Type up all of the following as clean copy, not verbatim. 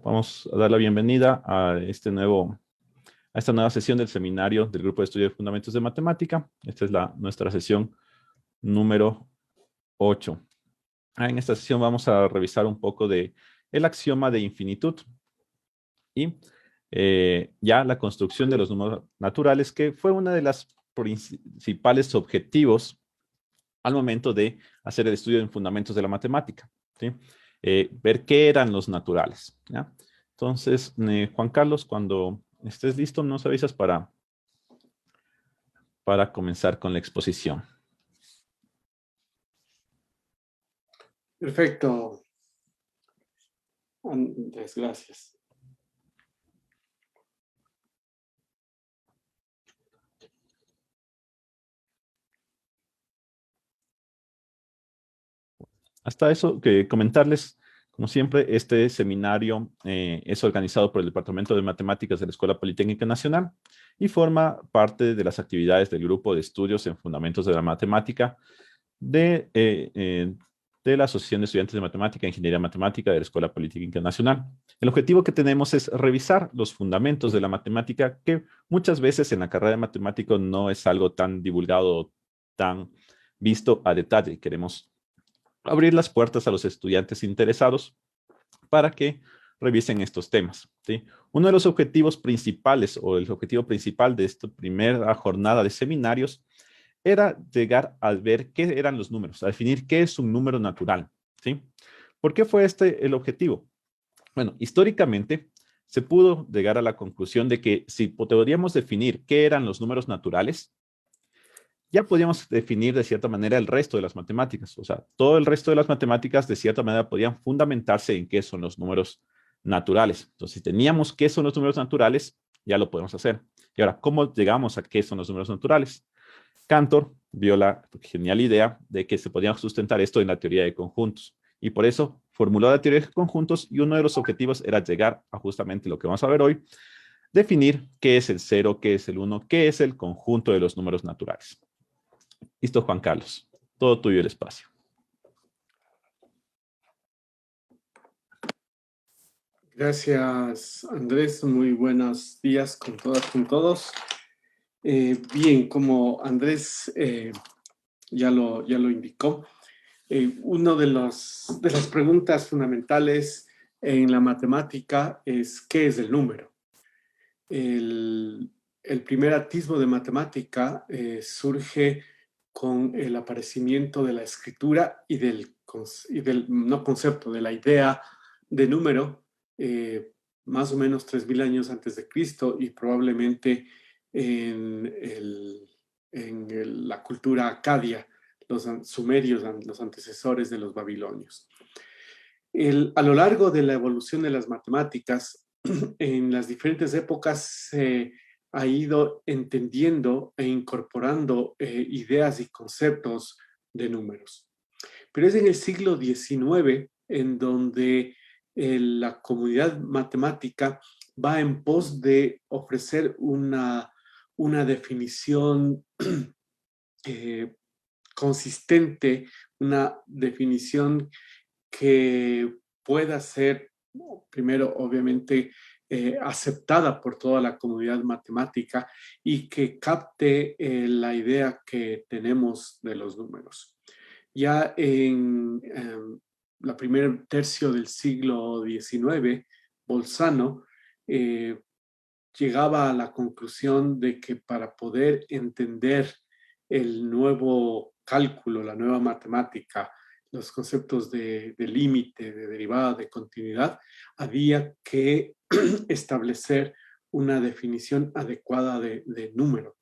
Vamos a dar la bienvenida a esta nueva sesión del seminario del Grupo de Estudio de Fundamentos de Matemática. Esta es nuestra sesión número 8. En esta sesión vamos a revisar un poco de el axioma de infinitud y ya la construcción de los números naturales, que fue una de las principales objetivos al momento de hacer el estudio en fundamentos de la matemática, ¿sí? Ver qué eran los naturales, ¿ya? Entonces, Juan Carlos, cuando estés listo, nos avisas para comenzar con la exposición. Perfecto. Andrés, gracias. Hasta eso, comentarles, como siempre, este seminario es organizado por el Departamento de Matemáticas de la Escuela Politécnica Nacional y forma parte de las actividades del Grupo de Estudios en Fundamentos de la Matemática de la Asociación de Estudiantes de Matemática e Ingeniería Matemática de la Escuela Politécnica Nacional. El objetivo que tenemos es revisar los fundamentos de la matemática, que muchas veces en la carrera de matemático no es algo tan divulgado, tan visto a detalle. Queremos abrir las puertas a los estudiantes interesados para que revisen estos temas, ¿sí? Uno de los objetivos principales, o el objetivo principal de esta primera jornada de seminarios, era llegar a ver qué eran los números, a definir qué es un número natural, ¿sí? ¿Por qué fue este el objetivo? Bueno, históricamente se pudo llegar a la conclusión de que si podríamos definir qué eran los números naturales, ya podíamos definir de cierta manera el resto de las matemáticas. O sea, todo el resto de las matemáticas de cierta manera podían fundamentarse en qué son los números naturales. Entonces, si teníamos qué son los números naturales, ya lo podemos hacer. Y ahora, ¿cómo llegamos a qué son los números naturales? Cantor vio la genial idea de que se podía sustentar esto en la teoría de conjuntos. Y por eso formuló la teoría de conjuntos, y uno de los objetivos era llegar a justamente lo que vamos a ver hoy: definir qué es el 0, qué es el 1, qué es el conjunto de los números naturales. Listo, Juan Carlos. Todo tuyo el espacio. Gracias, Andrés. Muy buenos días con todas, con todos. Bien, como Andrés ya lo indicó, una de las preguntas fundamentales en la matemática es ¿qué es el número? El primer atisbo de matemática surge con el aparecimiento de la escritura y del no concepto, de la idea de número, más o menos 3000 años antes de Cristo, y probablemente en la cultura acadia, los sumerios, los antecesores de los babilonios. A lo largo de la evolución de las matemáticas, en las diferentes épocas se ha ido entendiendo e incorporando ideas y conceptos de números. Pero es en el siglo XIX en donde la comunidad matemática va en pos de ofrecer una definición consistente, una definición que pueda ser, primero, obviamente, aceptada por toda la comunidad matemática y que capte la idea que tenemos de los números. Ya en la primer tercio del siglo XIX, Bolzano llegaba a la conclusión de que para poder entender el nuevo cálculo, la nueva matemática, los conceptos de límite, de derivada, de continuidad, había que establecer una definición adecuada de número,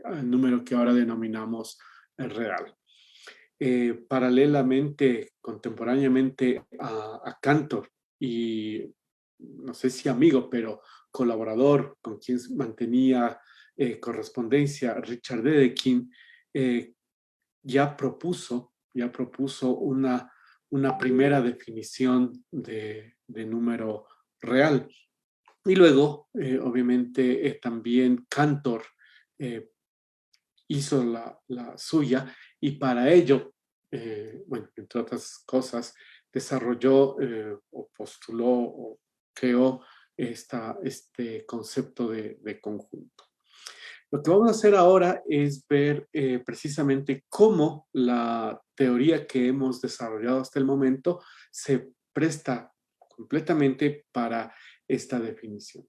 el número que ahora denominamos real. Paralelamente, contemporáneamente a Cantor y no sé si amigo, pero colaborador con quien mantenía correspondencia, Richard Dedekind, ya propuso una primera definición de número real. Y luego, obviamente, también Cantor hizo la suya, y para ello, bueno, entre otras cosas, desarrolló o postuló o creó este concepto de conjunto. Lo que vamos a hacer ahora es ver precisamente cómo la teoría que hemos desarrollado hasta el momento se presta completamente para esta definición.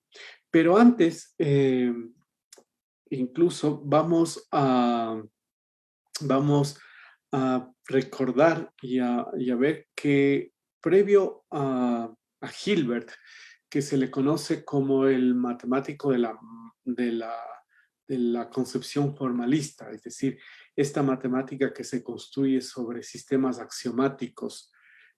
Pero antes, incluso vamos a recordar y a ver que previo a Hilbert, que se le conoce como el matemático de la concepción formalista, es decir, esta matemática que se construye sobre sistemas axiomáticos.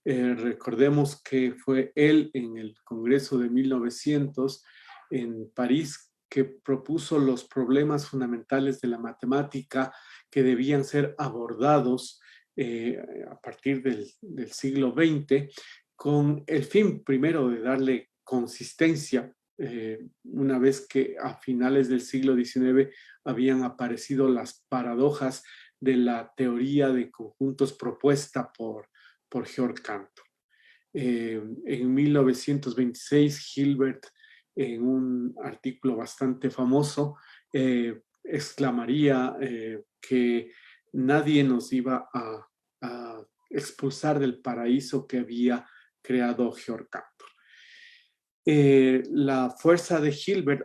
Recordemos que fue él en el Congreso de 1900 en París que propuso los problemas fundamentales de la matemática que debían ser abordados a partir del siglo XX con el fin primero de darle consistencia una vez que a finales del siglo XIX habían aparecido las paradojas de la teoría de conjuntos propuesta por Georg Cantor. En 1926, Hilbert, en un artículo bastante famoso, exclamaría que nadie nos iba a expulsar del paraíso que había creado Georg Cantor. La fuerza de Hilbert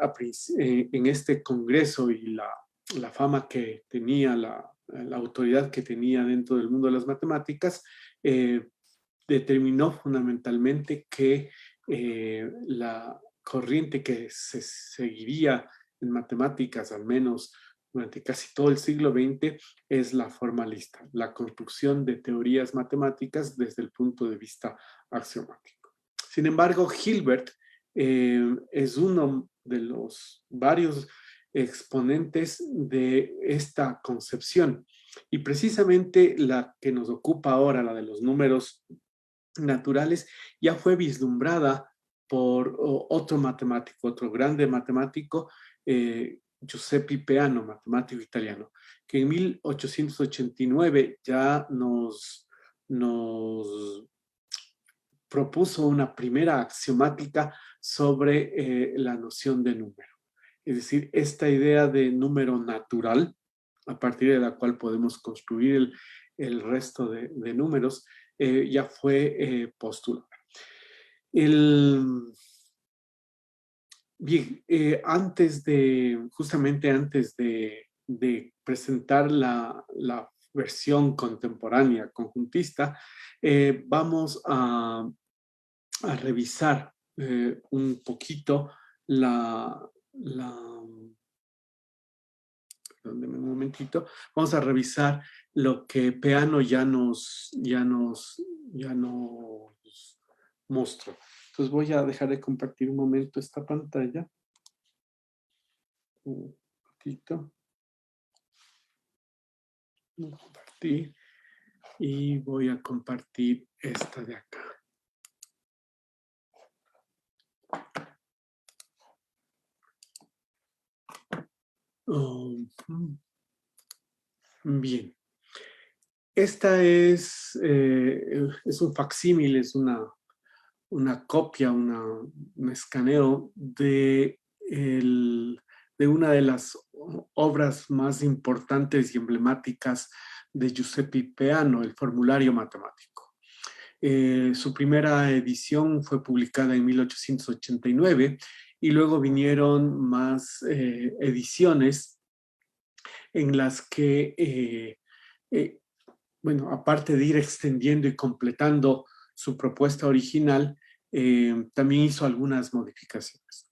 en este congreso y la fama que tenía, la autoridad que tenía dentro del mundo de las matemáticas, determinó fundamentalmente que la corriente que se seguiría en matemáticas, al menos durante casi todo el siglo XX, es la formalista, la construcción de teorías matemáticas desde el punto de vista axiomático. Sin embargo, Hilbert es uno de los varios exponentes de esta concepción. Y precisamente la que nos ocupa ahora, la de los números naturales, ya fue vislumbrada por otro matemático, otro grande matemático, Giuseppe Peano, matemático italiano, que en 1889 ya nos propuso una primera axiomática sobre la noción de número. Es decir, esta idea de número natural, a partir de la cual podemos construir el resto de números, ya fue postulada. Bien, justamente antes de presentar la versión contemporánea conjuntista, vamos a revisar un poquito un momentito, vamos a revisar lo que Peano ya nos mostró. Entonces voy a dejar de compartir un momento esta pantalla. Un poquito. Compartir. Y voy a compartir esta de acá. Bien. Esta es un facsímil, es una copia, un escaneo de una de las obras más importantes y emblemáticas de Giuseppe Peano, el formulario matemático. Su primera edición fue publicada en 1889 y luego vinieron más ediciones en las que, bueno, aparte de ir extendiendo y completando su propuesta original, también hizo algunas modificaciones.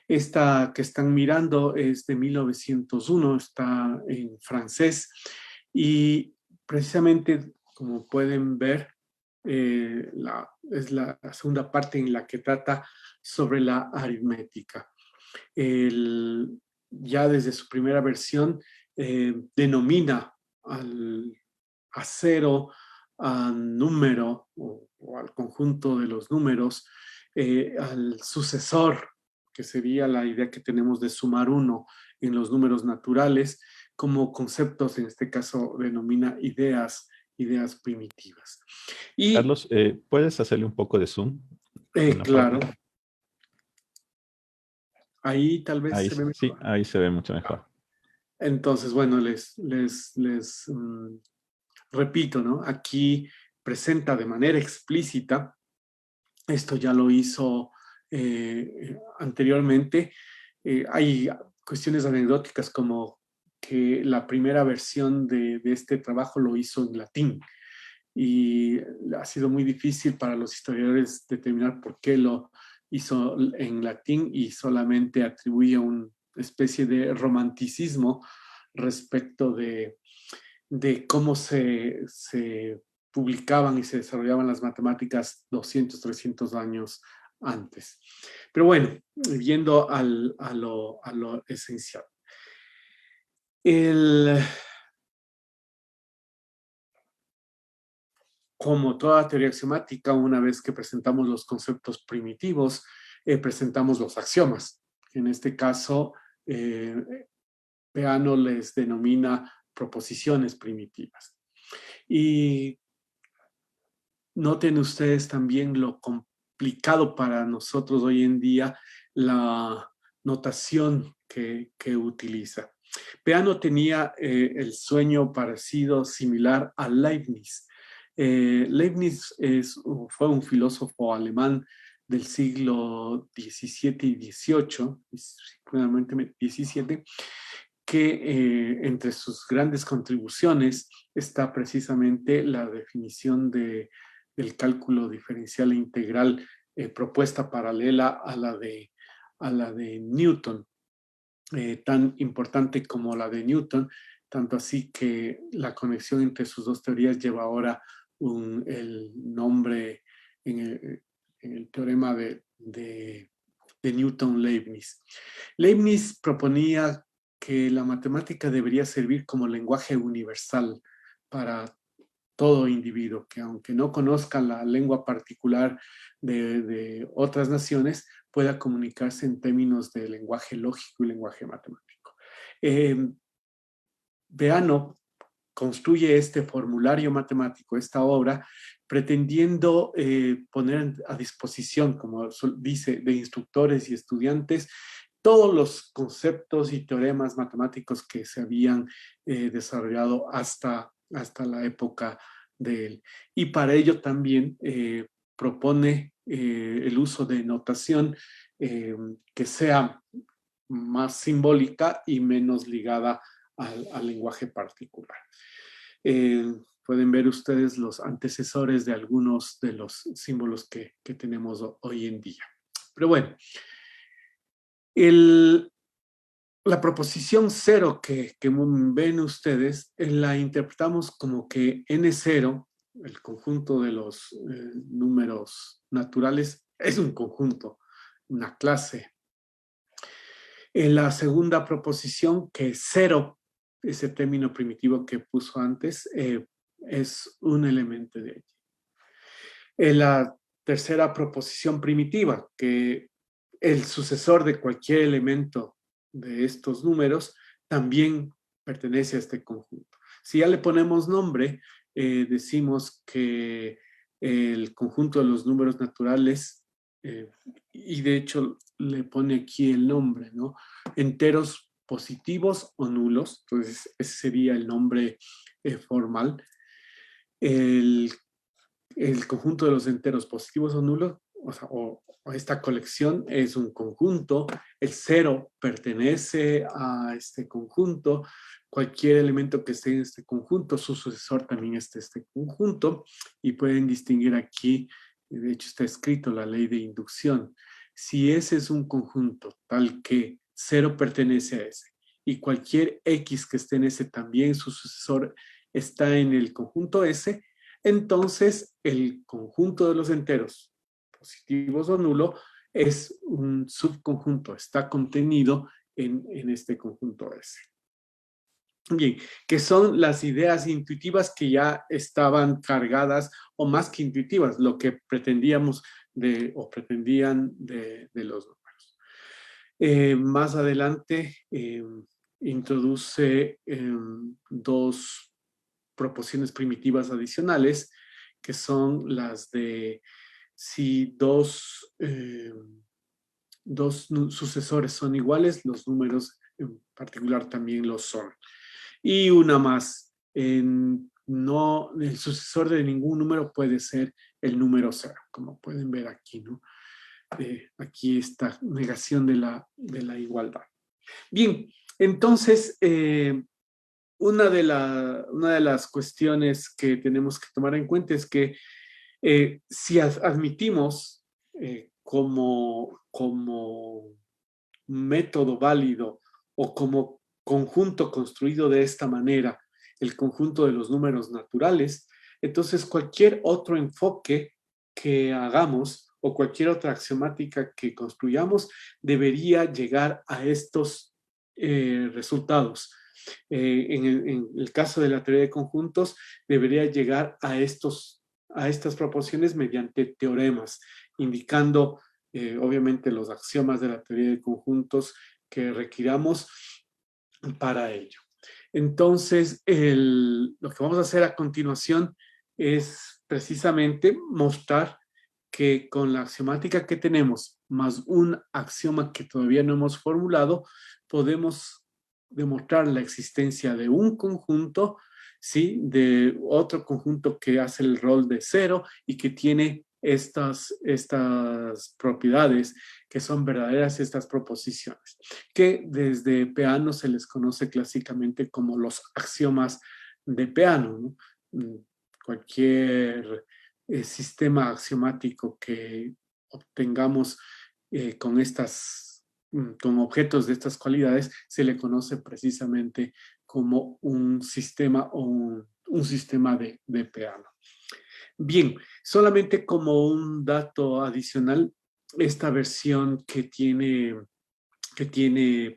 Esta que están mirando es de 1901, está en francés y precisamente, como pueden ver, es la segunda parte en la que trata sobre la aritmética. Ya desde su primera versión denomina a cero, al número o al conjunto de los números, al sucesor, que sería la idea que tenemos de sumar uno en los números naturales, como conceptos, en este caso denomina ideas primitivas. Y, Carlos, ¿puedes hacerle un poco de zoom? claro, Ahí tal vez Ahí se ve sí, mejor. ahí se ve mucho mejor. Entonces, bueno, repito, ¿no? Aquí presenta de manera explícita, esto ya lo hizo anteriormente, hay cuestiones anecdóticas como que la primera versión de este trabajo lo hizo en latín y ha sido muy difícil para los historiadores determinar por qué lo hizo en latín y solamente atribuye una especie de romanticismo respecto de cómo se publicaban y se desarrollaban las matemáticas 200, 300 años antes. Pero bueno, yendo a lo esencial. El, como toda teoría axiomática, una vez que presentamos los conceptos primitivos, presentamos los axiomas. En este caso, Peano les denomina proposiciones primitivas. Y noten ustedes también lo complicado para nosotros hoy en día la notación que utiliza. Peano tenía el sueño parecido, similar a Leibniz. Leibniz fue un filósofo alemán del siglo XVII y XVIII, finalmente XVII, que entre sus grandes contribuciones está precisamente la definición del cálculo diferencial e integral propuesta paralela a la de Newton, tan importante como la de Newton, tanto así que la conexión entre sus dos teorías lleva ahora el nombre en el teorema de Newton-Leibniz. Leibniz proponía que la matemática debería servir como lenguaje universal para todo individuo, que aunque no conozca la lengua particular de otras naciones, pueda comunicarse en términos de lenguaje lógico y lenguaje matemático. Peano construye este formulario matemático, esta obra, pretendiendo poner a disposición, como dice, de instructores y estudiantes, todos los conceptos y teoremas matemáticos que se habían desarrollado hasta la época de él. Y para ello también propone el uso de notación que sea más simbólica y menos ligada al lenguaje particular. Pueden ver ustedes los antecesores de algunos de los símbolos que tenemos hoy en día. Pero bueno, la proposición cero que ven ustedes, la interpretamos como que N0, el conjunto de los números naturales, es un conjunto, una clase. En la segunda proposición, que cero, ese término primitivo que puso antes, es un elemento de ella. En la tercera proposición primitiva, que el sucesor de cualquier elemento de estos números también pertenece a este conjunto. Si ya le ponemos nombre, decimos que el conjunto de los números naturales, y de hecho le pone aquí el nombre, ¿no? Enteros positivos o nulos, entonces ese sería el nombre formal. El conjunto de los enteros positivos o nulos, o esta colección es un conjunto, el cero pertenece a este conjunto, cualquier elemento que esté en este conjunto, su sucesor también está en este conjunto, y pueden distinguir aquí, de hecho está escrito la ley de inducción, si ese es un conjunto tal que cero pertenece a ese, y cualquier X que esté en ese también, su sucesor está en el conjunto S, entonces el conjunto de los enteros, positivos o nulo, es un subconjunto, está contenido en este conjunto S. Bien, que son las ideas intuitivas que ya estaban cargadas, o más que intuitivas, lo que pretendíamos o pretendían de los números. Más adelante introduce dos proporciones primitivas adicionales, que son las de si dos sucesores son iguales, los números en particular también lo son. Y una más, no, el sucesor de ningún número puede ser el número 0, como pueden ver aquí, ¿no? Aquí esta negación de la igualdad. Bien, entonces, una de las cuestiones que tenemos que tomar en cuenta es que si admitimos como método válido o como conjunto construido de esta manera, el conjunto de los números naturales, entonces cualquier otro enfoque que hagamos o cualquier otra axiomática que construyamos debería llegar a estos resultados. En el caso de la teoría de conjuntos, debería llegar a estas proporciones mediante teoremas, indicando obviamente los axiomas de la teoría de conjuntos que requiramos para ello. Entonces, lo que vamos a hacer a continuación es precisamente mostrar que con la axiomática que tenemos, más un axioma que todavía no hemos formulado, podemos demostrar la existencia de un conjunto, ¿sí? De otro conjunto que hace el rol de 0 y que tiene estas propiedades que son verdaderas, estas proposiciones, que desde Peano se les conoce clásicamente como los axiomas de Peano, ¿no? Cualquier sistema axiomático que obtengamos con objetos de estas cualidades, se le conoce precisamente como un sistema o un sistema de Peano. Bien, solamente como un dato adicional, esta versión que tiene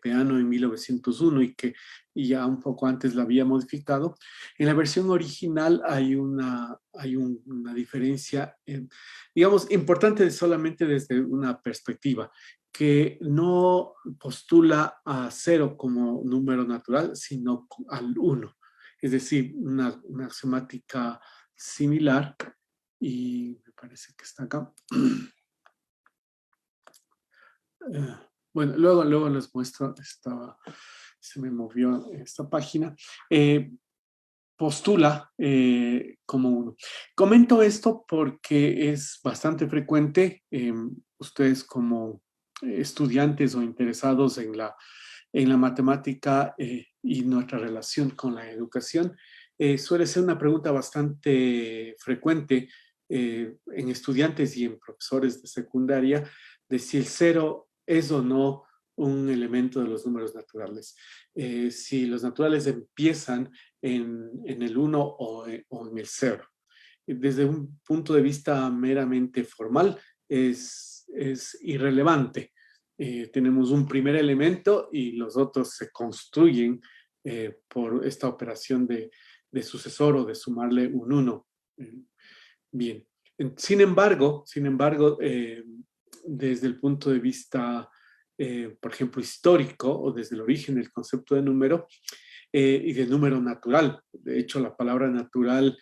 Peano en 1901 y que ya un poco antes la había modificado, en la versión original hay una diferencia, digamos, importante solamente desde una perspectiva, que no postula a 0 como número natural, sino al 1. Es decir, una axiomática similar, y me parece que está acá. Bueno, luego les muestro, se me movió esta página. Postula como 1. Comento esto porque es bastante frecuente, ustedes como estudiantes o interesados en la matemática y nuestra relación con la educación, suele ser una pregunta bastante frecuente en estudiantes y en profesores de secundaria de si el 0 es o no un elemento de los números naturales. Si los naturales empiezan en el 1 o en el 0. Desde un punto de vista meramente formal, es irrelevante. Tenemos un primer elemento y los otros se construyen por esta operación de sucesor o de sumarle un 1. Bien. Sin embargo, desde el punto de vista, por ejemplo, histórico o desde el origen del concepto de número y de número natural. De hecho, la palabra natural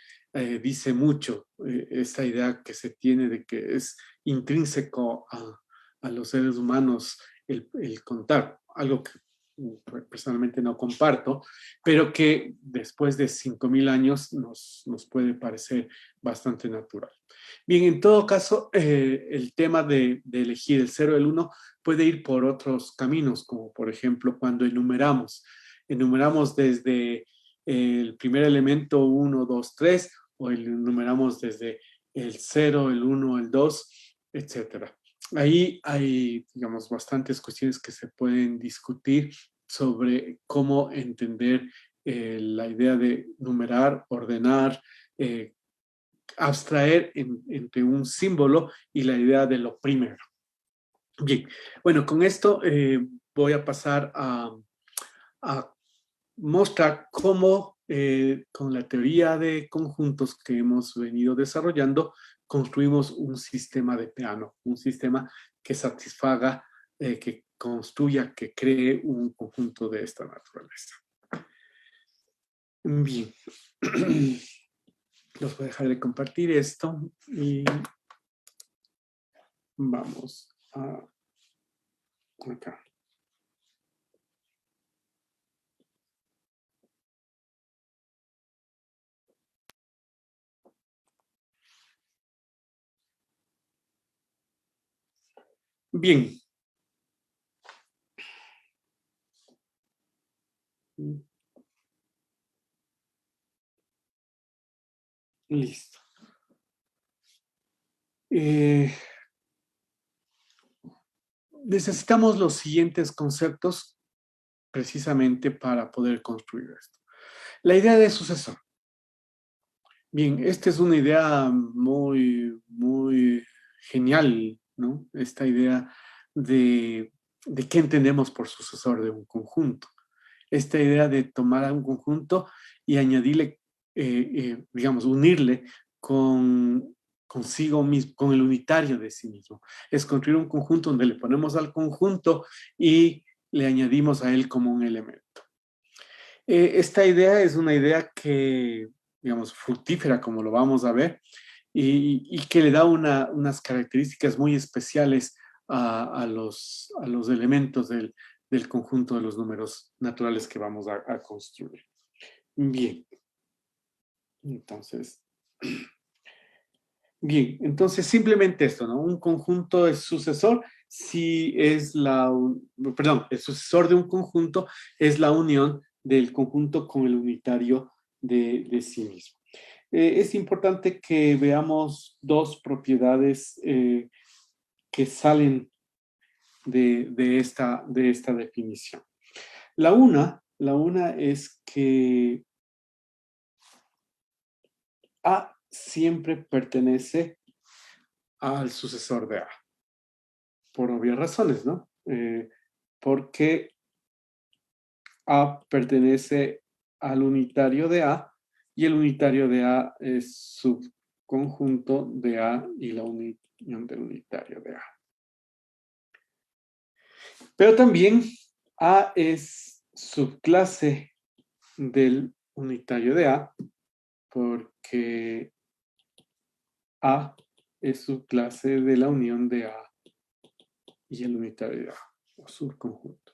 dice mucho, esta idea que se tiene de que es intrínseco a los seres humanos el contar, algo que personalmente no comparto, pero que después de 5.000 años nos puede parecer bastante natural. Bien, en todo caso, el tema de elegir el 0 y el 1 puede ir por otros caminos, como por ejemplo cuando enumeramos desde el primer elemento 1, 2, 3, o enumeramos desde el 0, el 1, el 2, etc. Ahí hay, digamos, bastantes cuestiones que se pueden discutir sobre cómo entender la idea de numerar, ordenar, abstraer entre un símbolo y la idea de lo primero. Bien, bueno, con esto voy a pasar a mostrar cómo con la teoría de conjuntos que hemos venido desarrollando, construimos un sistema de Peano, un sistema que satisfaga, que construya, que cree un conjunto de esta naturaleza. Bien, los voy a dejar de compartir esto y vamos a Acá. Bien. Listo. Necesitamos los siguientes conceptos precisamente para poder construir esto. La idea de sucesor. Bien, esta es una idea muy, muy genial, ¿no? Esta idea de qué entendemos por sucesor de un conjunto. Esta idea de tomar a un conjunto y añadirle, digamos, unirle consigo mismo, con el unitario de sí mismo. Es construir un conjunto donde le ponemos al conjunto y le añadimos a él como un elemento. Esta idea es una idea que, digamos, fructífera, como lo vamos a ver, y que le da unas características muy especiales a los elementos del conjunto de los números naturales que vamos a construir. Bien. Entonces simplemente esto, ¿no? Un conjunto es sucesor si es el sucesor de un conjunto es la unión del conjunto con el unitario de sí mismo. Es importante que veamos dos propiedades que salen de esta definición. La una es que A siempre pertenece al sucesor de A, por obvias razones, ¿no? Porque A pertenece al unitario de A y el unitario de A es subconjunto de A y la unión del unitario de A. Pero también A es subclase del unitario de A porque A es subclase de la unión de A y el unitario de A, o subconjunto.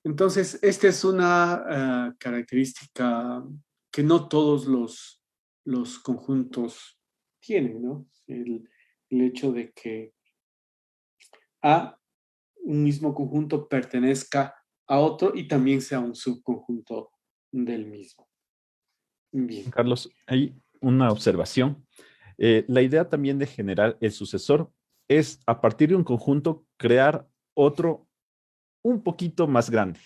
Entonces, esta es una característica que no todos los conjuntos tienen, ¿no? El hecho de que A, un mismo conjunto, pertenezca a otro y también sea un subconjunto del mismo. Bien. Carlos, hay una observación. La idea también de generar el sucesor es, a partir de un conjunto, crear otro un poquito más grande.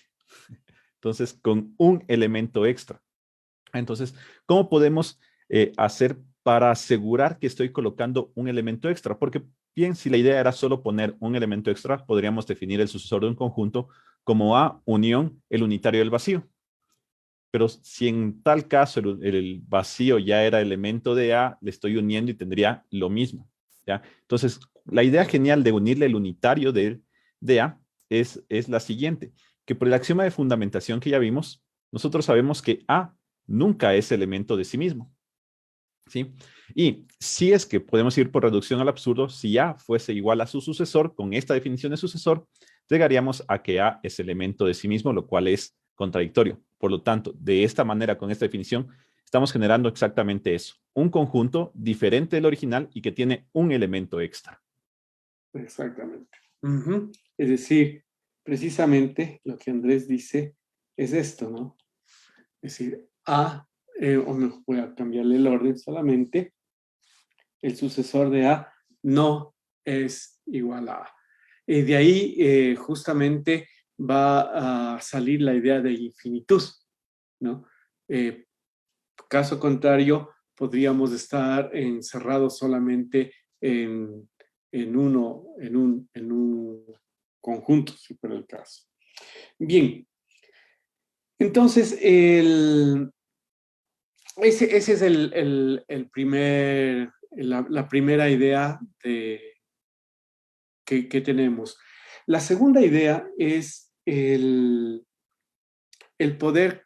Entonces, con un elemento extra. Entonces, ¿cómo podemos hacer para asegurar que estoy colocando un elemento extra? Porque bien, si la idea era solo poner un elemento extra, podríamos definir el sucesor de un conjunto como A unión el unitario del vacío. Pero si en tal caso el vacío ya era elemento de A, le estoy uniendo y tendría lo mismo, ¿ya? Entonces, la idea genial de unirle el unitario de A es la siguiente, que por el axioma de fundamentación que ya vimos, nosotros sabemos que A nunca es elemento de sí mismo, ¿sí? Y si es que podemos ir por reducción al absurdo, si A fuese igual a su sucesor, con esta definición de sucesor, llegaríamos a que A es elemento de sí mismo, lo cual es contradictorio. Por lo tanto, de esta manera, con esta definición, estamos generando exactamente eso, un conjunto diferente del original y que tiene un elemento extra. Exactamente. Es decir, precisamente lo que Andrés dice es esto, ¿no? Es decir, A, o me voy a cambiarle el orden solamente, el sucesor de A no es igual a A. De ahí justamente va a salir la idea de infinitud, ¿no? Caso contrario, podríamos estar encerrados solamente en un conjunto, si fuera el caso. Bien, entonces ese es la primera idea que tenemos. La segunda idea es el poder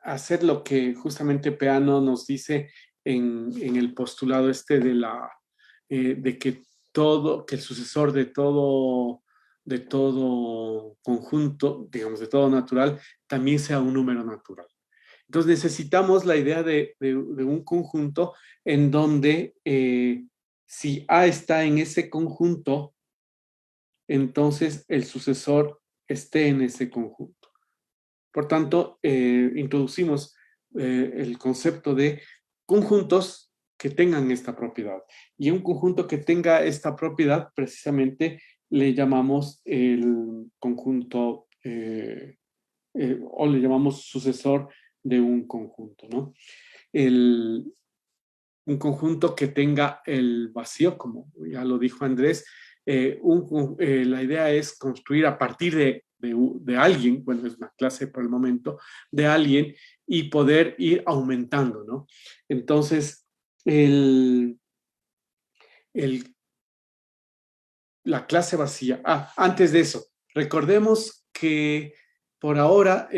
hacer lo que justamente Peano nos dice en el postulado de que el sucesor de todo de todo conjunto, digamos, de todo natural, también sea un número natural. Entonces necesitamos la idea de un conjunto en donde si A está en ese conjunto, entonces el sucesor esté en ese conjunto. Por tanto, introducimos el concepto de conjuntos que tengan esta propiedad. Y un conjunto que tenga esta propiedad, precisamente, le llamamos el conjunto o le llamamos sucesor de un conjunto, ¿no? Un conjunto que tenga el vacío, como ya lo dijo Andrés, la idea es construir a partir de alguien, bueno, es una clase por el momento, de alguien y poder ir aumentando, ¿no? Entonces, el, el, la clase vacía. Antes de eso, recordemos que por ahora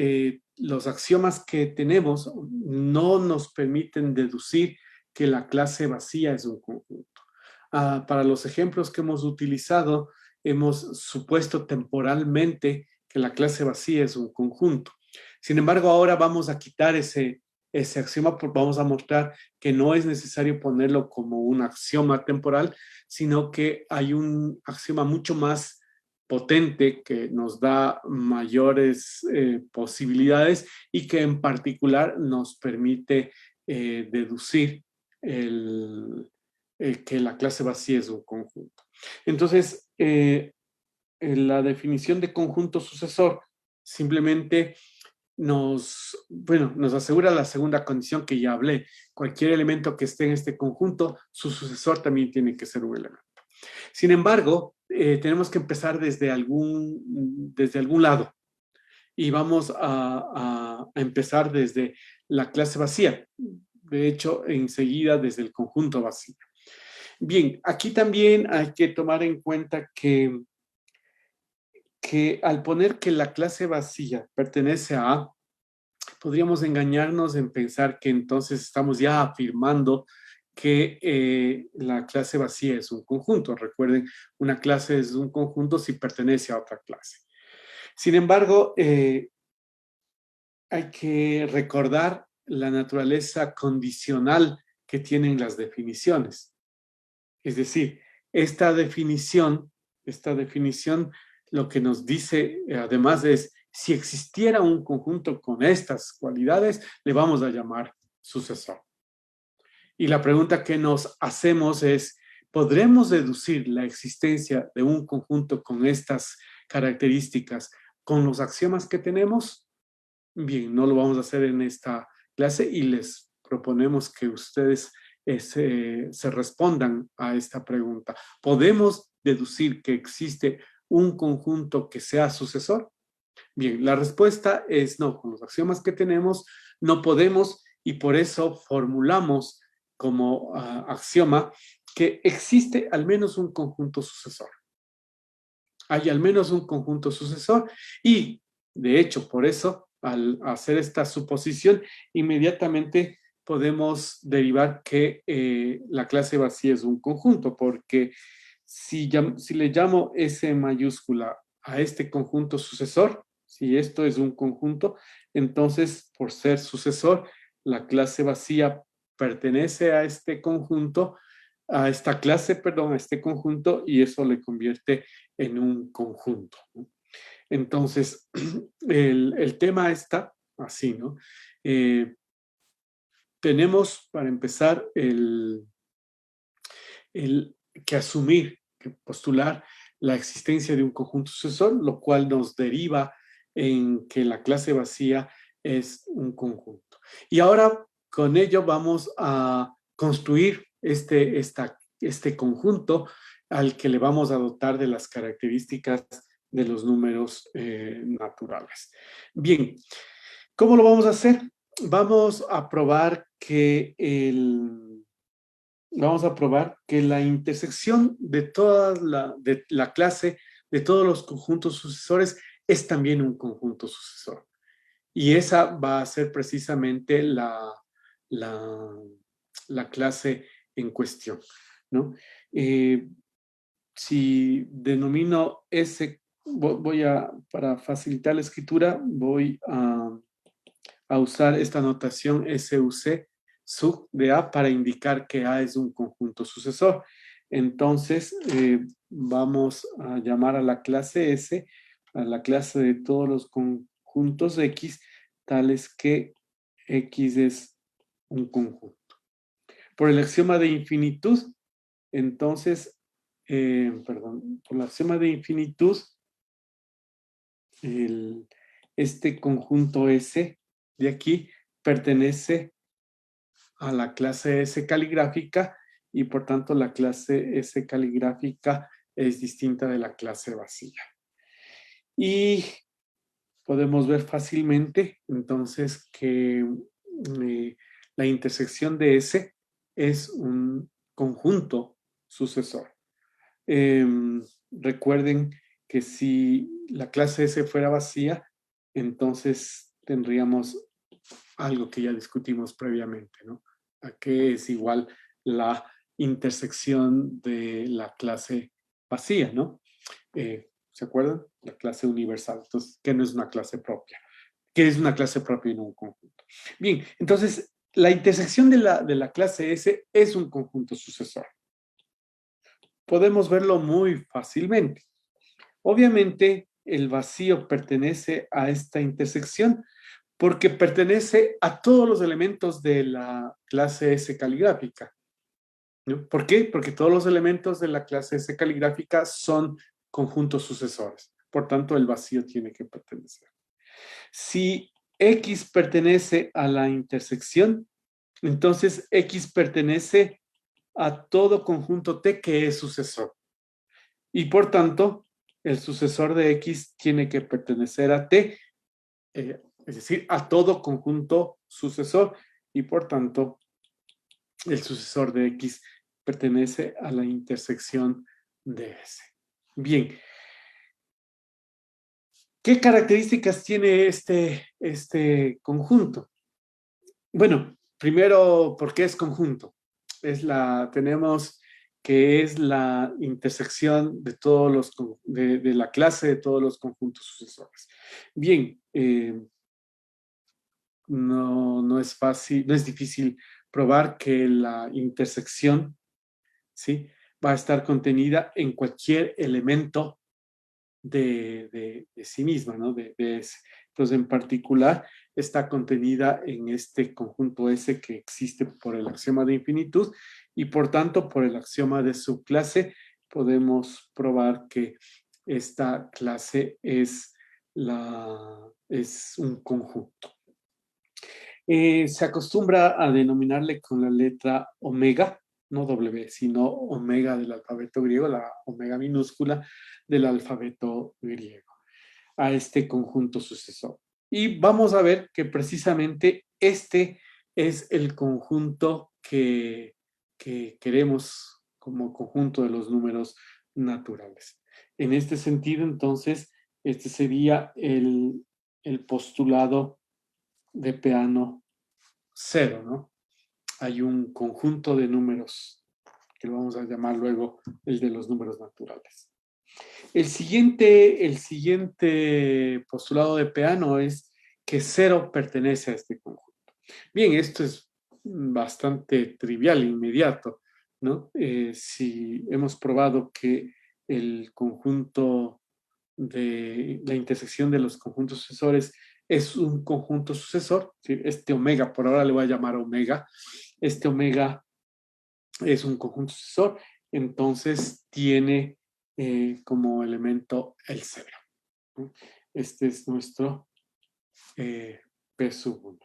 los axiomas que tenemos no nos permiten deducir que la clase vacía es un conjunto. Para los ejemplos que hemos utilizado, hemos supuesto temporalmente que la clase vacía es un conjunto. Sin embargo, ahora vamos a quitar ese axioma, vamos a mostrar que no es necesario ponerlo como un axioma temporal, sino que hay un axioma mucho más potente que nos da mayores posibilidades y que en particular nos permite deducir que la clase vacía es un conjunto. Entonces, la definición de conjunto sucesor simplemente nos asegura la segunda condición que ya hablé. Cualquier elemento que esté en este conjunto, su sucesor también tiene que ser un elemento. Sin embargo, tenemos que empezar desde algún lado y vamos a empezar desde la clase vacía. De hecho, enseguida desde el conjunto vacío. Bien, aquí también hay que tomar en cuenta que al poner que la clase vacía pertenece a A, podríamos engañarnos en pensar que entonces estamos ya afirmando que la clase vacía es un conjunto. Recuerden, una clase es un conjunto si pertenece a otra clase. Sin embargo, hay que recordar la naturaleza condicional que tienen las definiciones. Es decir, esta definición lo que nos dice además es, si existiera un conjunto con estas cualidades, le vamos a llamar sucesor. Y la pregunta que nos hacemos es, ¿podremos deducir la existencia de un conjunto con estas características con los axiomas que tenemos? Bien, no lo vamos a hacer en esta clase y les proponemos que ustedes se respondan a esta pregunta. ¿Podemos deducir que existe un conjunto que sea sucesor? Bien, la respuesta es no. Con los axiomas que tenemos no podemos y por eso formulamos como axioma que existe al menos un conjunto sucesor. Hay al menos un conjunto sucesor y, de hecho, por eso, al hacer esta suposición, inmediatamente podemos derivar que la clase vacía es un conjunto, porque si le llamo S mayúscula a este conjunto sucesor, si esto es un conjunto, entonces, por ser sucesor, la clase vacía pertenece a este conjunto, a esta clase, perdón, a este conjunto, y eso le convierte en un conjunto, ¿no? Entonces, el tema está así, ¿no? Tenemos, para empezar, que asumir, que postular la existencia de un conjunto sucesor, lo cual nos deriva en que la clase vacía es un conjunto. Y ahora, con ello, vamos a construir este conjunto al que le vamos a dotar de las características de los números naturales. Bien, ¿cómo lo vamos a hacer? Vamos a probar que la intersección de de la clase, de todos los conjuntos sucesores, es también un conjunto sucesor. Y esa va a ser precisamente la clase en cuestión, ¿no? Si denomino para facilitar la escritura, voy a usar esta notación SUC, SUC de A, para indicar que A es un conjunto sucesor. Entonces, vamos a llamar a la clase S, a la clase de todos los conjuntos X, tales que X es un conjunto. Por el axioma de infinitud, entonces, por el axioma de infinitud, este conjunto S de aquí pertenece a la clase S caligráfica y por tanto la clase S caligráfica es distinta de la clase vacía. Y podemos ver fácilmente entonces que la intersección de S es un conjunto sucesor. Recuerden que si la clase S fuera vacía, entonces tendríamos algo que ya discutimos previamente, ¿no? ¿A qué es igual la intersección de la clase vacía, ¿no? ¿Se acuerdan? La clase universal. Entonces, ¿qué no es una clase propia? ¿Qué es una clase propia en un conjunto? Bien, entonces, la intersección de la clase S es un conjunto sucesor. Podemos verlo muy fácilmente. Obviamente, el vacío pertenece a esta intersección porque pertenece a todos los elementos de la clase S caligráfica. ¿No? ¿Por qué? Porque todos los elementos de la clase S caligráfica son conjuntos sucesores. Por tanto, el vacío tiene que pertenecer. Si X pertenece a la intersección, entonces X pertenece a todo conjunto T que es sucesor. Y por tanto, el sucesor de X tiene que pertenecer a T, es decir, a todo conjunto sucesor. Y por tanto, el sucesor de X pertenece a la intersección de S. Bien. ¿Qué características tiene este conjunto? Bueno, primero, ¿por qué es conjunto? Tenemos que es la intersección de todos los, de la clase de todos los conjuntos sucesores. Bien, no es fácil, no es difícil probar que la intersección, ¿sí?, va a estar contenida en cualquier elemento de sí misma, ¿no? De S. Entonces, en particular, está contenida en este conjunto S que existe por el axioma de infinitud y, por tanto, por el axioma de subclase, podemos probar que esta clase es un conjunto. Se acostumbra a denominarle con la letra omega, no W, sino omega del alfabeto griego, la omega minúscula del alfabeto griego, a este conjunto sucesor. Y vamos a ver que precisamente este es el conjunto que queremos como conjunto de los números naturales. En este sentido, entonces, este sería el postulado de Peano 0, ¿no? Hay un conjunto de números que lo vamos a llamar luego el de los números naturales. El siguiente postulado de Peano es que 0 pertenece a este conjunto. Bien, esto es bastante trivial, inmediato, ¿no? Si hemos probado que el conjunto de la intersección de los conjuntos sucesores es un conjunto sucesor, ¿sí? Este omega, por ahora le voy a llamar omega, este omega es un conjunto sucesor, entonces tiene como elemento el 0. Este es nuestro P sub 1.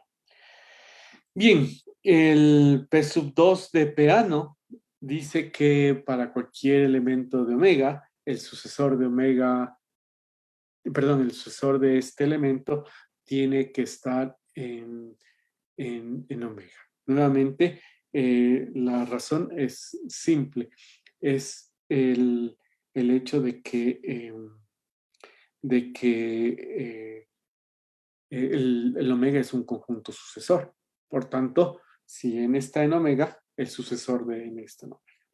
Bien, el P sub 2 de Peano dice que para cualquier elemento de omega, el sucesor de omega, perdón, el sucesor de este elemento tiene que estar en omega. Nuevamente, la razón es simple, es el hecho de que el omega es un conjunto sucesor. Por tanto, si n está en omega, el sucesor de n está en omega.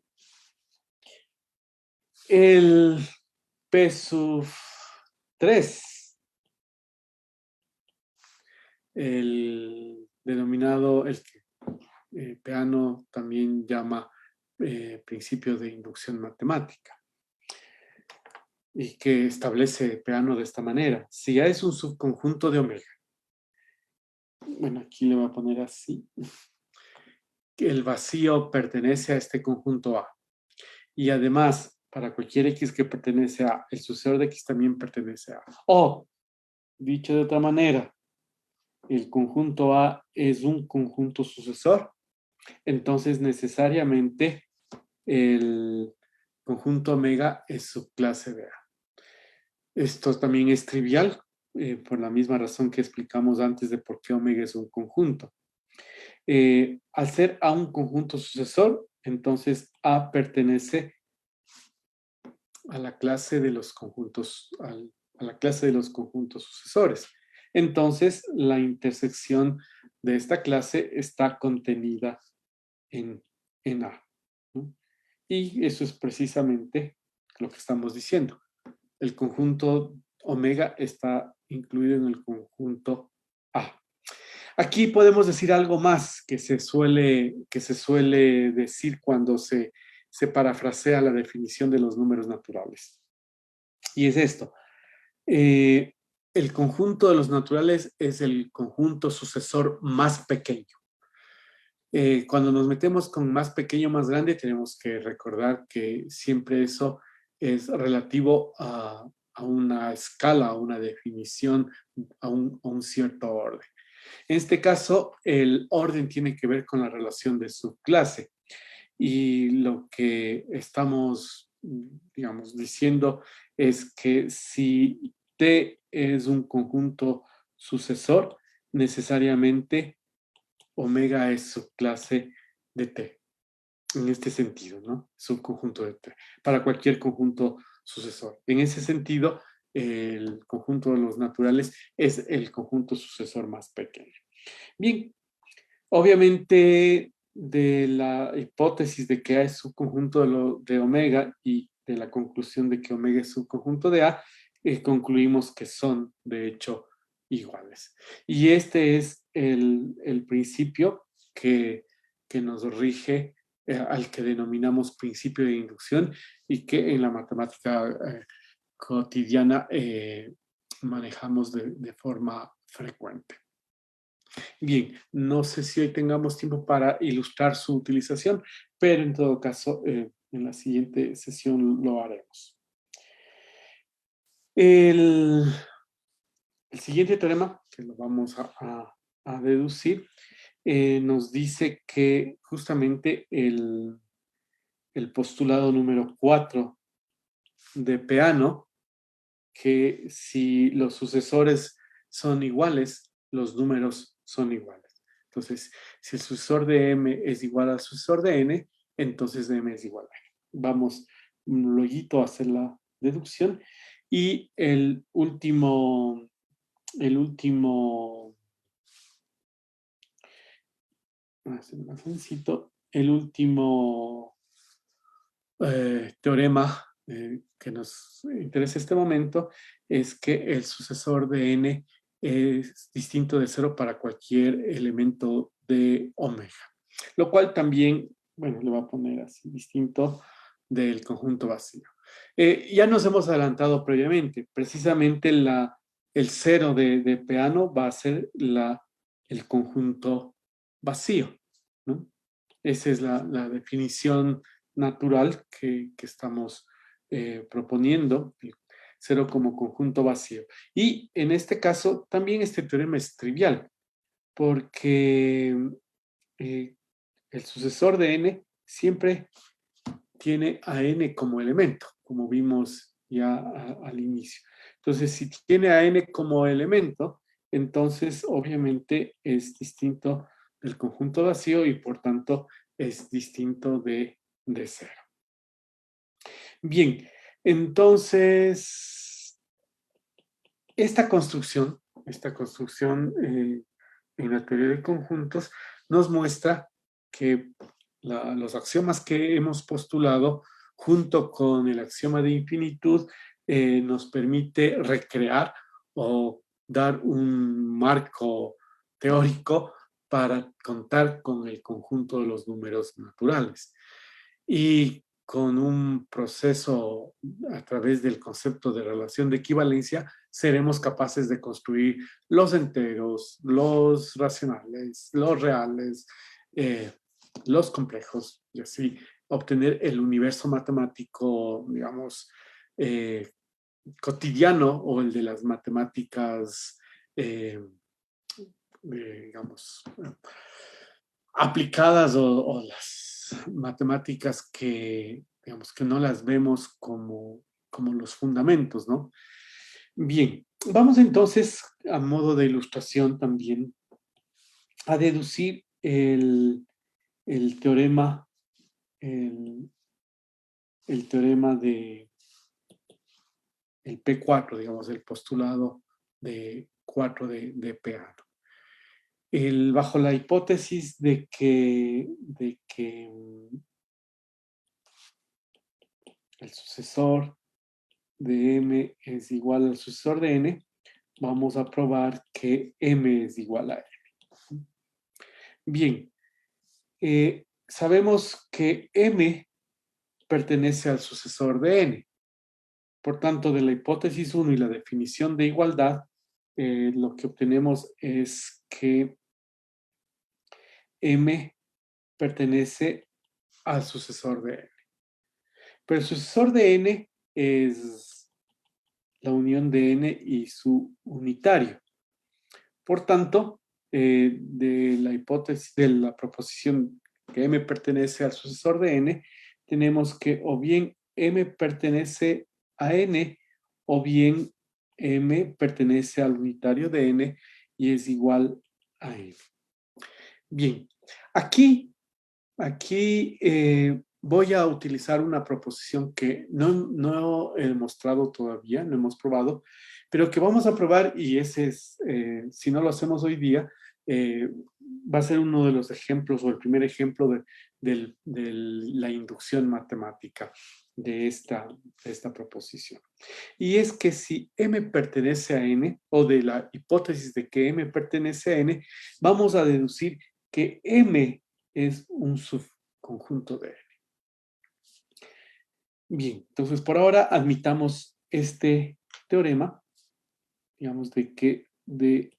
El P sub 3. El denominado, el que Peano también llama principio de inducción matemática, y que establece Peano de esta manera. Si A es un subconjunto de omega, bueno, aquí le voy a poner así, que el vacío pertenece a este conjunto A. Y además, para cualquier X que pertenece a, el sucesor de X también pertenece a. O, dicho de otra manera, el conjunto A es un conjunto sucesor, entonces necesariamente el conjunto omega es subclase de A. Esto también es trivial, por la misma razón que explicamos antes de por qué omega es un conjunto. Al ser A un conjunto sucesor, entonces A pertenece a la clase de los conjuntos, a la clase de los conjuntos sucesores. Entonces, la intersección de esta clase está contenida en A, ¿no? Y eso es precisamente lo que estamos diciendo. El conjunto omega está incluido en el conjunto A. Aquí podemos decir algo más que se suele decir cuando se parafrasea la definición de los números naturales. Y es esto. El conjunto de los naturales es el conjunto sucesor más pequeño. Cuando nos metemos con más pequeño, más grande, tenemos que recordar que siempre eso es relativo a una escala, a una definición, a un cierto orden. En este caso, el orden tiene que ver con la relación de subclase. Y lo que estamos, digamos, diciendo es que si T es un conjunto sucesor, necesariamente omega es subclase de T. En este sentido, ¿no? Subconjunto de T. Para cualquier conjunto sucesor. En ese sentido, el conjunto de los naturales es el conjunto sucesor más pequeño. Bien, obviamente de la hipótesis de que A es subconjunto de omega y de la conclusión de que omega es subconjunto de A, concluimos que son, de hecho, iguales. Y este es el principio que nos rige, al que denominamos principio de inducción y que en la matemática cotidiana manejamos de forma frecuente. Bien, no sé si hoy tengamos tiempo para ilustrar su utilización, pero en todo caso, en la siguiente sesión lo haremos. El siguiente teorema, que lo vamos a deducir, nos dice que justamente el postulado número 4 de Peano, que si los sucesores son iguales, los números son iguales. Entonces, si el sucesor de m es igual al sucesor de n, entonces m es igual a n. Vamos luego a hacer la deducción. Y el último teorema que nos interesa en este momento es que el sucesor de n es distinto de 0 para cualquier elemento de omega. Lo cual también, bueno, le voy a poner así, distinto del conjunto vacío. Ya nos hemos adelantado previamente. Precisamente el 0 de Peano va a ser el conjunto vacío, ¿no? Esa es la definición natural que estamos proponiendo, el 0 como conjunto vacío. Y en este caso, también este teorema es trivial, porque el sucesor de n siempre tiene a n como elemento, como vimos ya al inicio. Entonces, si tiene a n como elemento, entonces obviamente es distinto del conjunto vacío y por tanto es distinto de 0. Bien, entonces, esta construcción en la teoría de conjuntos nos muestra que los axiomas que hemos postulado junto con el axioma de infinitud nos permite recrear o dar un marco teórico para contar con el conjunto de los números naturales. Y con un proceso a través del concepto de relación de equivalencia, seremos capaces de construir los enteros, los racionales, los reales, los complejos, y así obtener el universo matemático, digamos, cotidiano, o el de las matemáticas, digamos, aplicadas, o las matemáticas que, digamos, que no las vemos como los fundamentos, ¿no? Bien, vamos entonces, a modo de ilustración también, a deducir el teorema, el teorema de el P4, digamos, el postulado de 4 de PA. Bajo la hipótesis de que el sucesor de M es igual al sucesor de N, vamos a probar que M es igual a N. Bien, sabemos que M pertenece al sucesor de N. Por tanto, de la hipótesis 1 y la definición de igualdad, lo que obtenemos es que M pertenece al sucesor de N. Pero el sucesor de N es la unión de N y su unitario. Por tanto, de la hipótesis, de la proposición que M pertenece al sucesor de N, tenemos que o bien M pertenece a N, o bien M pertenece al unitario de N y es igual a N. Bien, aquí voy a utilizar una proposición que no he demostrado todavía, no hemos probado, pero que vamos a probar, y ese es, si no lo hacemos hoy día, va a ser uno de los ejemplos, o el primer ejemplo de la inducción matemática de esta proposición. Y es que si M pertenece a N, o de la hipótesis de que M pertenece a N, vamos a deducir que M es un subconjunto de N. Bien, entonces por ahora admitamos este teorema, digamos, de que de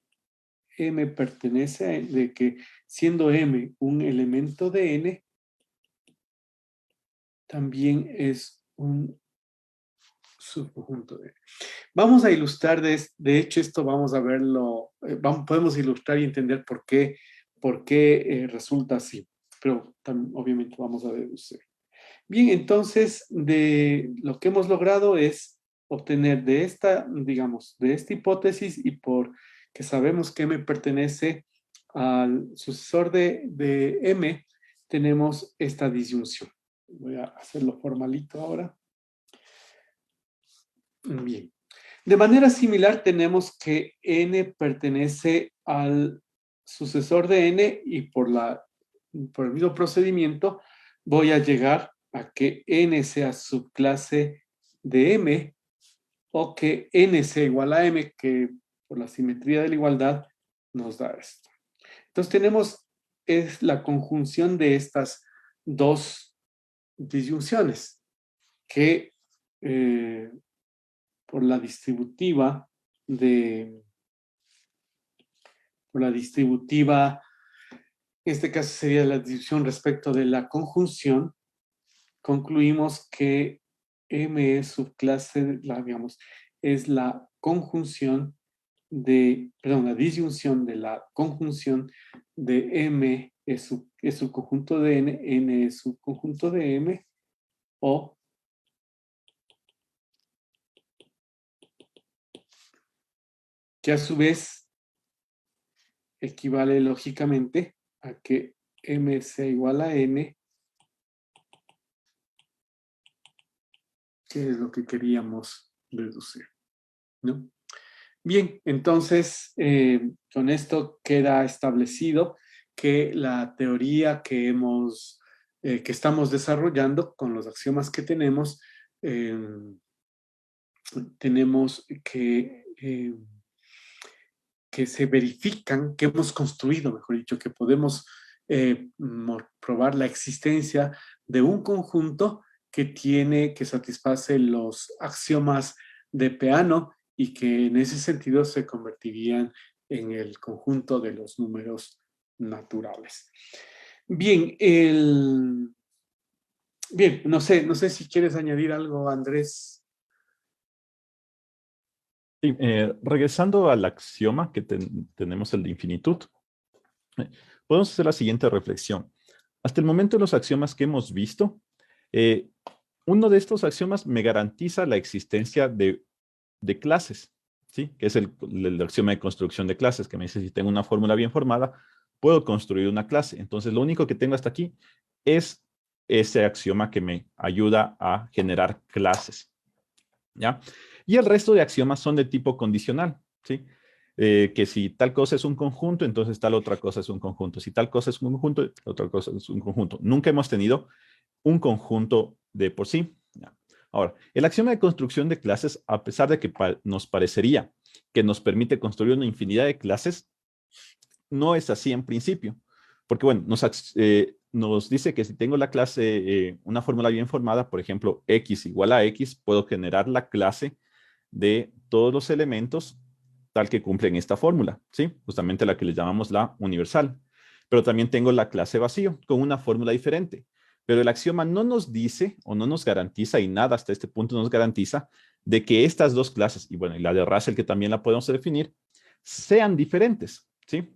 M pertenece a N, de que siendo M un elemento de N, también es un subconjunto de N. Vamos a ilustrar, de hecho esto vamos a verlo, podemos ilustrar y entender por qué resulta así, pero también, obviamente vamos a deducir. Bien, entonces, de lo que hemos logrado es obtener de esta, digamos, de esta hipótesis, y por que sabemos que M pertenece al sucesor de M, tenemos esta disyunción. Voy a hacerlo formalito ahora. Bien. De manera similar, tenemos que N pertenece al sucesor de N, y por el mismo procedimiento voy a llegar a que N sea subclase de M, o que N sea igual a M, que por la simetría de la igualdad nos da esto. Entonces tenemos la conjunción de estas dos disyunciones que por la distributiva, en este caso sería la disyunción respecto de la conjunción, concluimos que M es subclase, digamos, es la conjunción la disyunción de la conjunción de M es subconjunto de N, N es subconjunto de M, o que a su vez equivale lógicamente a que M sea igual a N, que es lo que queríamos deducir, ¿no? Bien, entonces, con esto queda establecido que la teoría que estamos desarrollando con los axiomas que tenemos, tenemos que se verifican, que hemos construido, mejor dicho, que podemos probar la existencia de un conjunto que satisface los axiomas de Peano y que en ese sentido se convertirían en el conjunto de los números naturales. Bien, no sé si quieres añadir algo, Andrés. Sí, regresando al axioma que tenemos, el de infinitud, podemos hacer la siguiente reflexión. Hasta el momento, los axiomas que hemos visto, uno de estos axiomas me garantiza la existencia de clases, ¿sí? Que es el axioma de construcción de clases, que me dice si tengo una fórmula bien formada, puedo construir una clase. Entonces, lo único que tengo hasta aquí es ese axioma que me ayuda a generar clases, ¿ya? Y el resto de axiomas son de tipo condicional, ¿sí? Que si tal cosa es un conjunto, entonces tal otra cosa es un conjunto. Si tal cosa es un conjunto, otra cosa es un conjunto. Nunca hemos tenido un conjunto de por sí. ¿Ya? Ahora, el axioma de construcción de clases, a pesar de que nos parecería que nos permite construir una infinidad de clases, no es así en principio. Porque, bueno, nos dice que si tengo la clase, una fórmula bien formada, por ejemplo, x igual a x, puedo generar la clase de todos los elementos tal que cumplen esta fórmula, ¿sí? Justamente la que le llamamos la universal. Pero también tengo la clase vacío con una fórmula diferente. Pero el axioma no nos dice o no nos garantiza, y nada hasta este punto nos garantiza, de que estas dos clases, y bueno, y la de Russell que también la podemos definir, sean diferentes, ¿sí?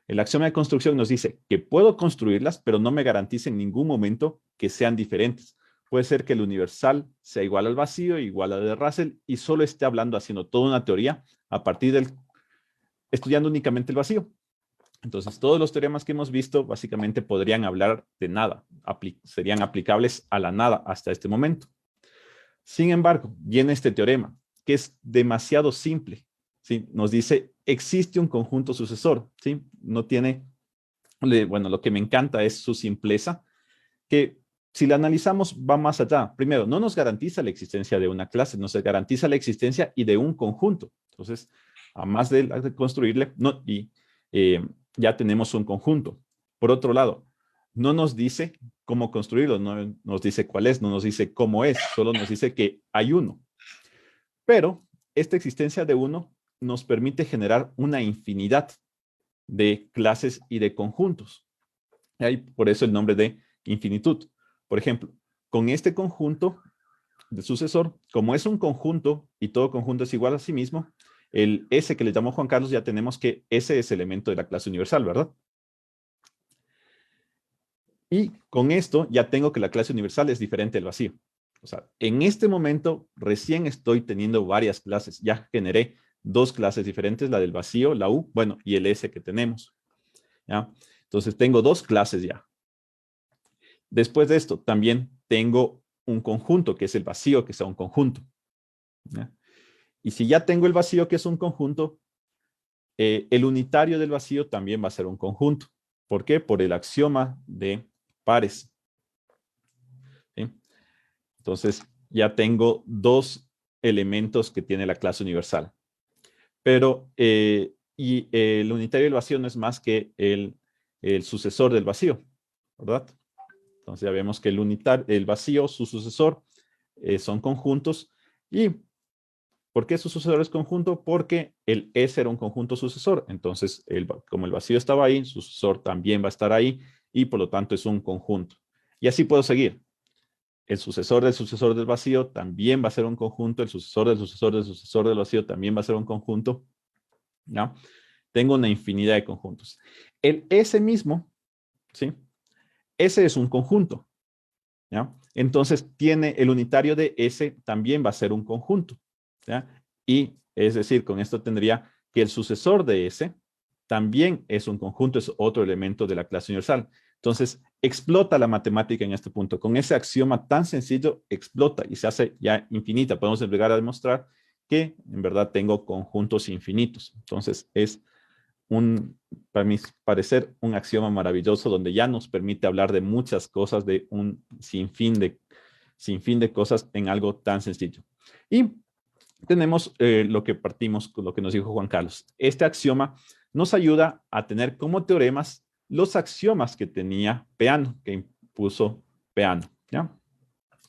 El axioma de construcción nos dice que puedo construirlas, pero no me garantiza en ningún momento que sean diferentes. Puede ser que el universal sea igual al vacío, igual a de Russell, y solo esté hablando, haciendo toda una teoría a partir estudiando únicamente el vacío. Entonces, todos los teoremas que hemos visto básicamente podrían hablar de nada, serían aplicables a la nada hasta este momento. Sin embargo, viene este teorema, que es demasiado simple, ¿sí? Nos dice, existe un conjunto sucesor, ¿sí? No tiene, bueno, lo que me encanta es su simpleza, que si la analizamos va más allá. Primero, no nos garantiza la existencia de una clase, nos garantiza la existencia y de un conjunto. Entonces, a más de construirle, ya tenemos un conjunto. Por otro lado, no nos dice cómo construirlo, no nos dice cuál es, no nos dice cómo es, solo nos dice que hay uno. Pero esta existencia de uno nos permite generar una infinidad de clases y de conjuntos. Y por eso el nombre de infinitud. Por ejemplo, con este conjunto de sucesor, como es un conjunto y todo conjunto es igual a sí mismo, el S que le llamó Juan Carlos, ya tenemos que S es elemento de la clase universal, ¿verdad? Y con esto ya tengo que la clase universal es diferente del vacío. O sea, en este momento recién estoy teniendo varias clases. Ya generé dos clases diferentes, la del vacío, la U, bueno, y el S que tenemos. ¿Ya? Entonces tengo dos clases ya. Después de esto, también tengo un conjunto, que es el vacío, que sea un conjunto. ¿Ya? Y si ya tengo el vacío, que es un conjunto, el unitario del vacío también va a ser un conjunto. ¿Por qué? Por el axioma de pares. ¿Sí? Entonces, ya tengo dos elementos que tiene la clase universal. Pero, y el unitario del vacío no es más que el sucesor del vacío, ¿verdad? Entonces ya vemos que el vacío, su sucesor, son conjuntos. ¿Y por qué su sucesor es conjunto? Porque el S era un conjunto sucesor. Entonces, como el vacío estaba ahí, su sucesor también va a estar ahí y por lo tanto es un conjunto. Y así puedo seguir. El sucesor del vacío también va a ser un conjunto. El sucesor del sucesor del sucesor del vacío también va a ser un conjunto. ¿Ya? Tengo una infinidad de conjuntos. El S mismo, ¿sí? S es un conjunto. ¿Ya? Entonces, tiene el unitario de S también va a ser un conjunto. ¿Ya? Y es decir, con esto tendría que el sucesor de S también es un conjunto, es otro elemento de la clase universal. Entonces, explota la matemática en este punto. Con ese axioma tan sencillo, explota y se hace ya infinita. Podemos llegar a demostrar que en verdad tengo conjuntos infinitos. Entonces, es para mi parecer, un axioma maravilloso donde ya nos permite hablar de muchas cosas, de un sinfín de cosas en algo tan sencillo. Y tenemos lo que partimos con lo que nos dijo Juan Carlos. Este axioma nos ayuda a tener como teoremas los axiomas que tenía Peano, que impuso Peano, ¿ya?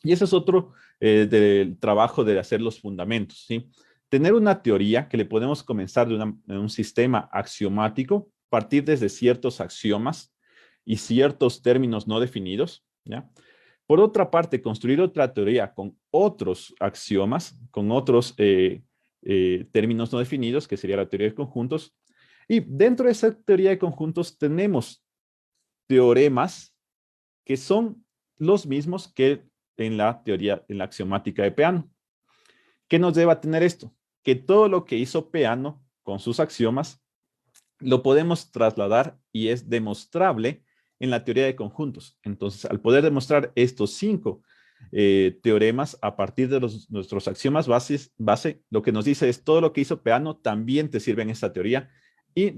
Y ese es otro del trabajo de hacer los fundamentos, ¿sí? Tener una teoría que le podemos comenzar de un sistema axiomático, partir desde ciertos axiomas y ciertos términos no definidos, ¿ya? Por otra parte, construir otra teoría con otros axiomas, con otros términos no definidos, que sería la teoría de conjuntos. Y dentro de esa teoría de conjuntos tenemos teoremas que son los mismos que en la teoría, en la axiomática de Peano. ¿Qué nos lleva a tener esto? Que todo lo que hizo Peano con sus axiomas lo podemos trasladar y es demostrable en la teoría de conjuntos. Entonces, al poder demostrar estos 5 teoremas a partir de nuestros axiomas base, lo que nos dice es todo lo que hizo Peano también te sirve en esta teoría y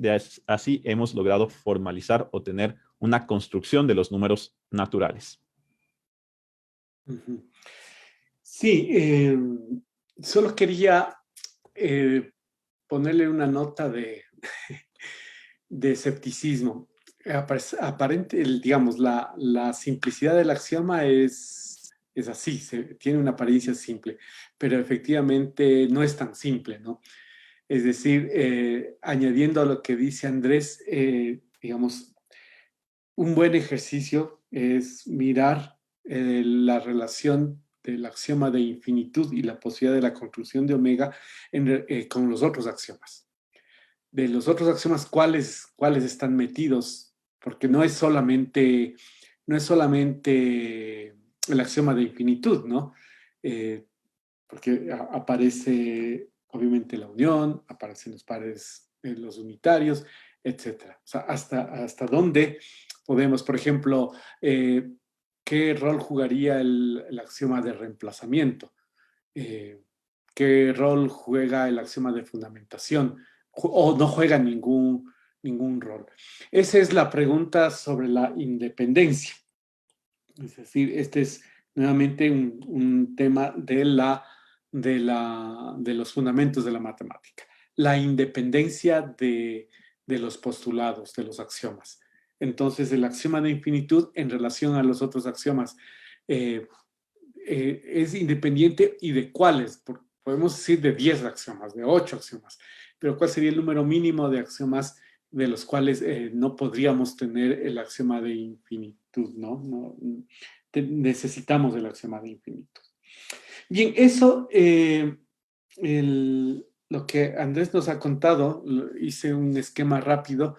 así hemos logrado formalizar o tener una construcción de los números naturales. Sí, solo quería ponerle una nota de escepticismo. Aparente, digamos, la simplicidad del axioma es así, tiene una apariencia simple, pero efectivamente no es tan simple, ¿no? Es decir, añadiendo a lo que dice Andrés, digamos, un buen ejercicio es mirar la relación del axioma de infinitud y la posibilidad de la conclusión de omega con los otros axiomas. De los otros axiomas, ¿cuáles están metidos? Porque no es solamente el axioma de infinitud, ¿no? Porque aparece obviamente la unión, aparecen los pares, los unitarios, etcétera. O sea, hasta dónde podemos, por ejemplo, ¿qué rol jugaría el axioma de reemplazamiento? Eh, ¿Qué rol juega el axioma de fundamentación? ¿O no juega ningún rol? Esa es la pregunta sobre la independencia. Es decir, este es nuevamente un tema de los fundamentos de la matemática. La independencia de los postulados, de los axiomas. Entonces, el axioma de infinitud en relación a los otros axiomas es independiente y de cuáles. Podemos decir de 10 axiomas, de 8 axiomas, pero ¿cuál sería el número mínimo de axiomas de los cuales no podríamos tener el axioma de infinitud, ¿no? Necesitamos el axioma de infinitud. Bien, eso, lo que Andrés nos ha contado, hice un esquema rápido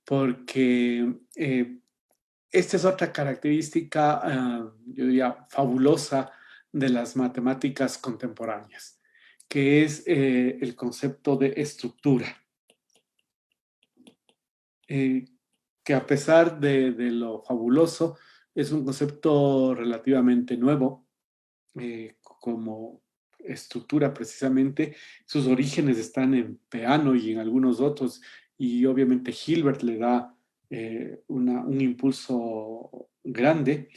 porque esta es otra característica, yo diría, fabulosa de las matemáticas contemporáneas, que es el concepto de estructura. Que a pesar de lo fabuloso, es un concepto relativamente nuevo, como estructura precisamente. Sus orígenes están en Peano y en algunos otros, y obviamente Hilbert le da un impulso grande,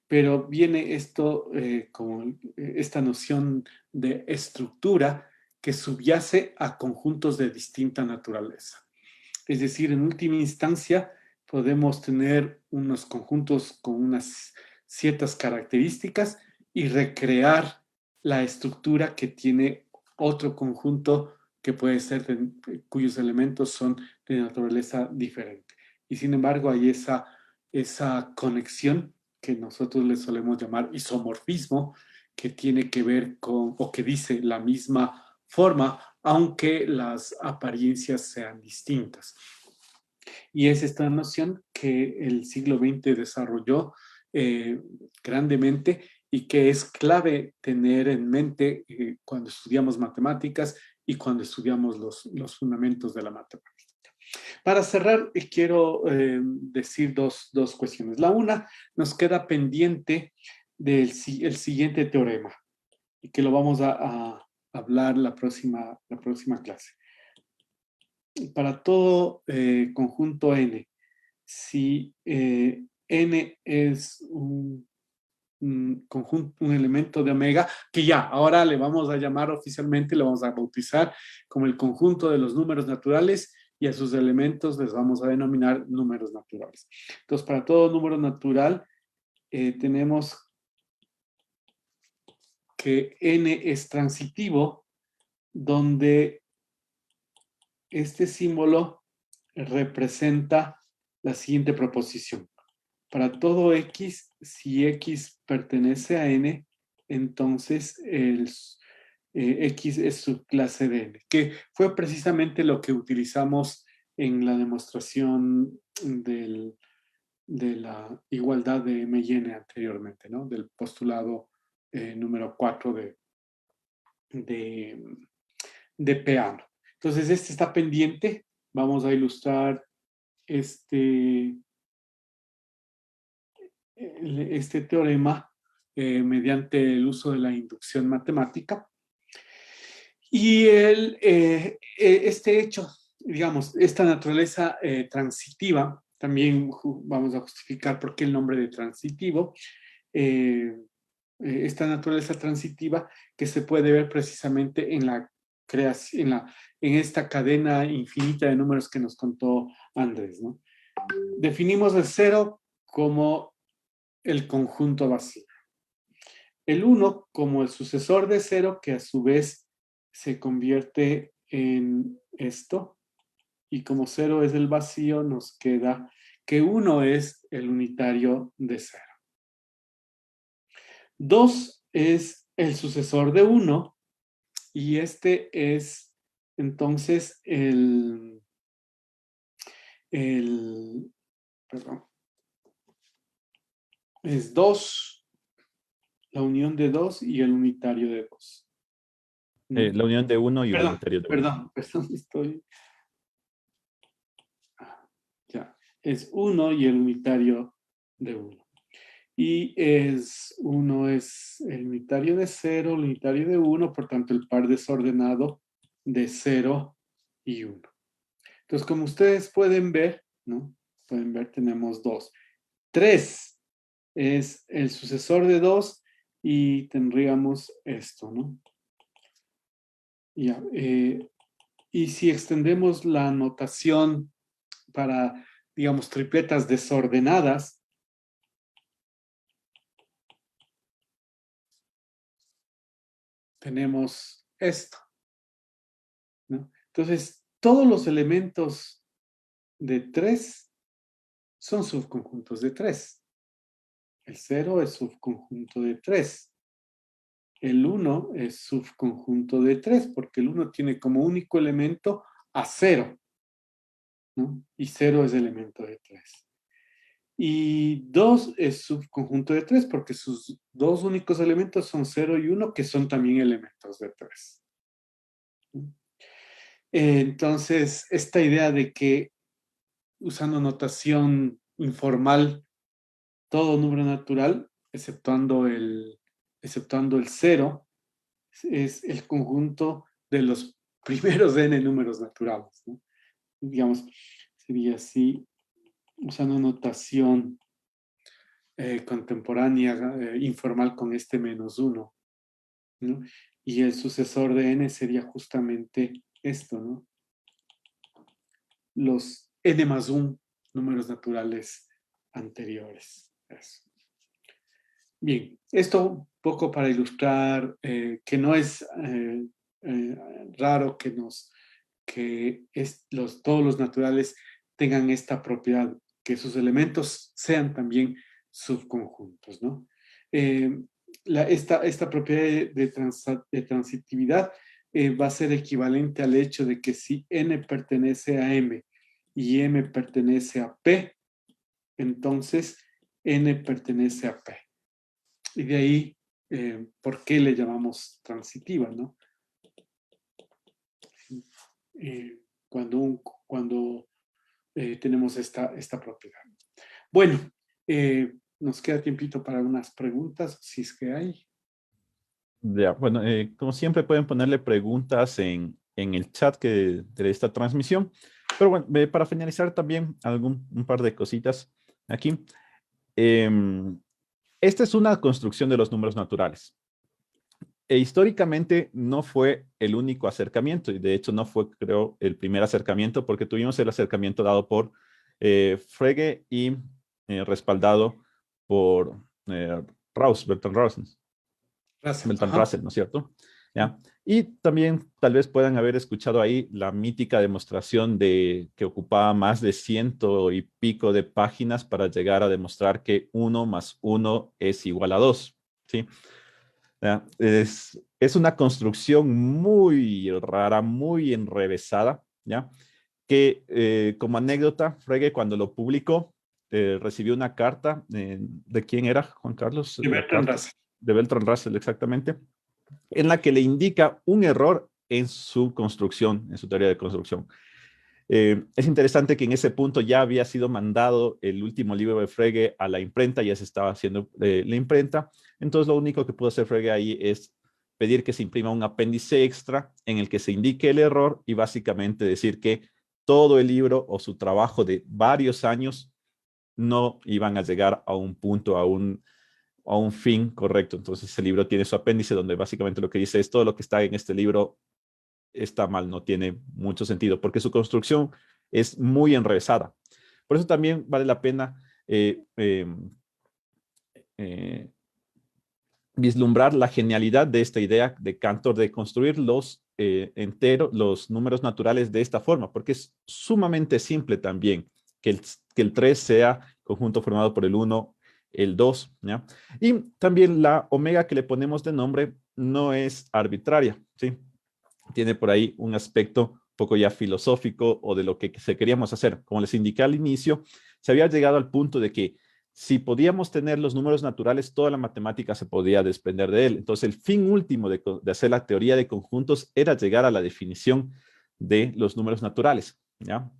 pero viene esto con esta noción de estructura que subyace a conjuntos de distinta naturaleza. Es decir, en última instancia, podemos tener unos conjuntos con unas ciertas características y recrear la estructura que tiene otro conjunto que puede ser cuyos elementos son de naturaleza diferente. Y sin embargo, hay esa conexión que nosotros le solemos llamar isomorfismo, que tiene que ver con, o que dice la misma forma, aunque las apariencias sean distintas. Y es esta noción que el siglo XX desarrolló grandemente y que es clave tener en mente cuando estudiamos matemáticas y cuando estudiamos los fundamentos de la matemática. Para cerrar, quiero decir dos cuestiones. La una, nos queda pendiente del el siguiente teorema y que lo vamos a hablar la próxima clase. Para todo conjunto n, si n es un conjunto, un elemento de omega, que ya, ahora le vamos a llamar oficialmente, le vamos a bautizar como el conjunto de los números naturales, y a sus elementos les vamos a denominar números naturales. Entonces, para todo número natural, tenemos que n es transitivo, donde este símbolo representa la siguiente proposición. Para todo x, si x pertenece a n, entonces x es subclase de n, que fue precisamente lo que utilizamos en la demostración de la igualdad de m y n anteriormente, ¿no? Del postulado número 4 de Peano. Entonces, este está pendiente. Vamos a ilustrar este teorema mediante el uso de la inducción matemática. Y este hecho, digamos, esta naturaleza transitiva, también vamos a justificar por qué el nombre de transitivo, esta naturaleza transitiva que se puede ver precisamente en la creación, en esta cadena infinita de números que nos contó Andrés, ¿no? Definimos el 0 como el conjunto vacío. El 1 como el sucesor de 0, que a su vez se convierte en esto. Y como 0 es el vacío, nos queda que 1 es el unitario de 0. 2 es el sucesor de 1. Y este es entonces perdón, es 2, la unión de 2 y el unitario de 2. La unión de 1 y un unitario de 1. Perdón, estoy... Ya, es 1 y el unitario de 1. Y 1 es el unitario de 0, el unitario de 1, por tanto el par desordenado de 0 y 1. Entonces, como ustedes pueden ver, ¿no? Pueden ver, tenemos 2. 3 es el sucesor de 2 y tendríamos esto, ¿no? Ya, y si extendemos la notación para, digamos, tripletas desordenadas, tenemos esto, ¿no? Entonces, todos los elementos de 3 son subconjuntos de 3. El 0 es subconjunto de 3. El 1 es subconjunto de 3, porque el 1 tiene como único elemento a 0, ¿no? Y 0 es elemento de 3. Y 2 es subconjunto de 3, porque sus dos únicos elementos son 0 y 1, que son también elementos de 3. Entonces, esta idea de que usando notación informal, todo número natural, exceptuando el 0, es el conjunto de los primeros n números naturales, ¿no? Digamos, sería así, usando notación contemporánea, informal con este -1, ¿no? Y el sucesor de n sería justamente esto, ¿no? Los n+1 números naturales anteriores. Eso. Bien, esto un poco para ilustrar que no es raro que todos los naturales tengan esta propiedad, que sus elementos sean también subconjuntos, ¿no? Esta propiedad de transitividad va a ser equivalente al hecho de que si n pertenece a m y m pertenece a p, entonces n pertenece a p. Y de ahí, ¿por qué le llamamos transitiva, no? Cuando tenemos esta propiedad. Bueno, nos queda tiempito para unas preguntas, si es que hay. Ya, bueno, como siempre pueden ponerle preguntas en el chat de esta transmisión. Pero bueno, para finalizar también un par de cositas aquí. esta es una construcción de los números naturales. E históricamente no fue el único acercamiento, y de hecho no fue, creo, el primer acercamiento, porque tuvimos el acercamiento dado por Frege y respaldado por Bertrand Russell. Bertrand Russell, ¿no es cierto? ¿Ya? Y también tal vez puedan haber escuchado ahí la mítica demostración de que ocupaba más de 100 y pico de páginas para llegar a demostrar que 1 más 1 es igual a 2, ¿sí? ¿Ya? Es una construcción muy rara, muy enrevesada, ¿ya? Que como anécdota, Frege cuando lo publicó, recibió una carta, ¿de quién era, Juan Carlos? De La Bertrand carta Russell. de Bertrand Russell, exactamente, en la que le indica un error en su construcción, en su teoría de construcción. Es interesante que en ese punto ya había sido mandado el último libro de Frege a la imprenta, ya se estaba haciendo la imprenta, entonces lo único que pudo hacer Frege ahí es pedir que se imprima un apéndice extra en el que se indique el error y básicamente decir que todo el libro o su trabajo de varios años no iban a llegar a un punto, a un fin correcto. Entonces el libro tiene su apéndice donde básicamente lo que dice es todo lo que está en este libro está mal, no tiene mucho sentido, porque su construcción es muy enrevesada. Por eso también vale la pena eh, vislumbrar la genialidad de esta idea de Cantor de construir los los números naturales de esta forma, porque es sumamente simple también que el 3 sea conjunto formado por el 1, el 2, ¿ya? Y también la omega que le ponemos de nombre no es arbitraria, ¿sí? Tiene por ahí un aspecto un poco ya filosófico o de lo que se queríamos hacer. Como les indiqué al inicio, se había llegado al punto de que si podíamos tener los números naturales, toda la matemática se podía desprender de él. Entonces, el fin último de hacer la teoría de conjuntos era llegar a la definición de los números naturales, ¿ya?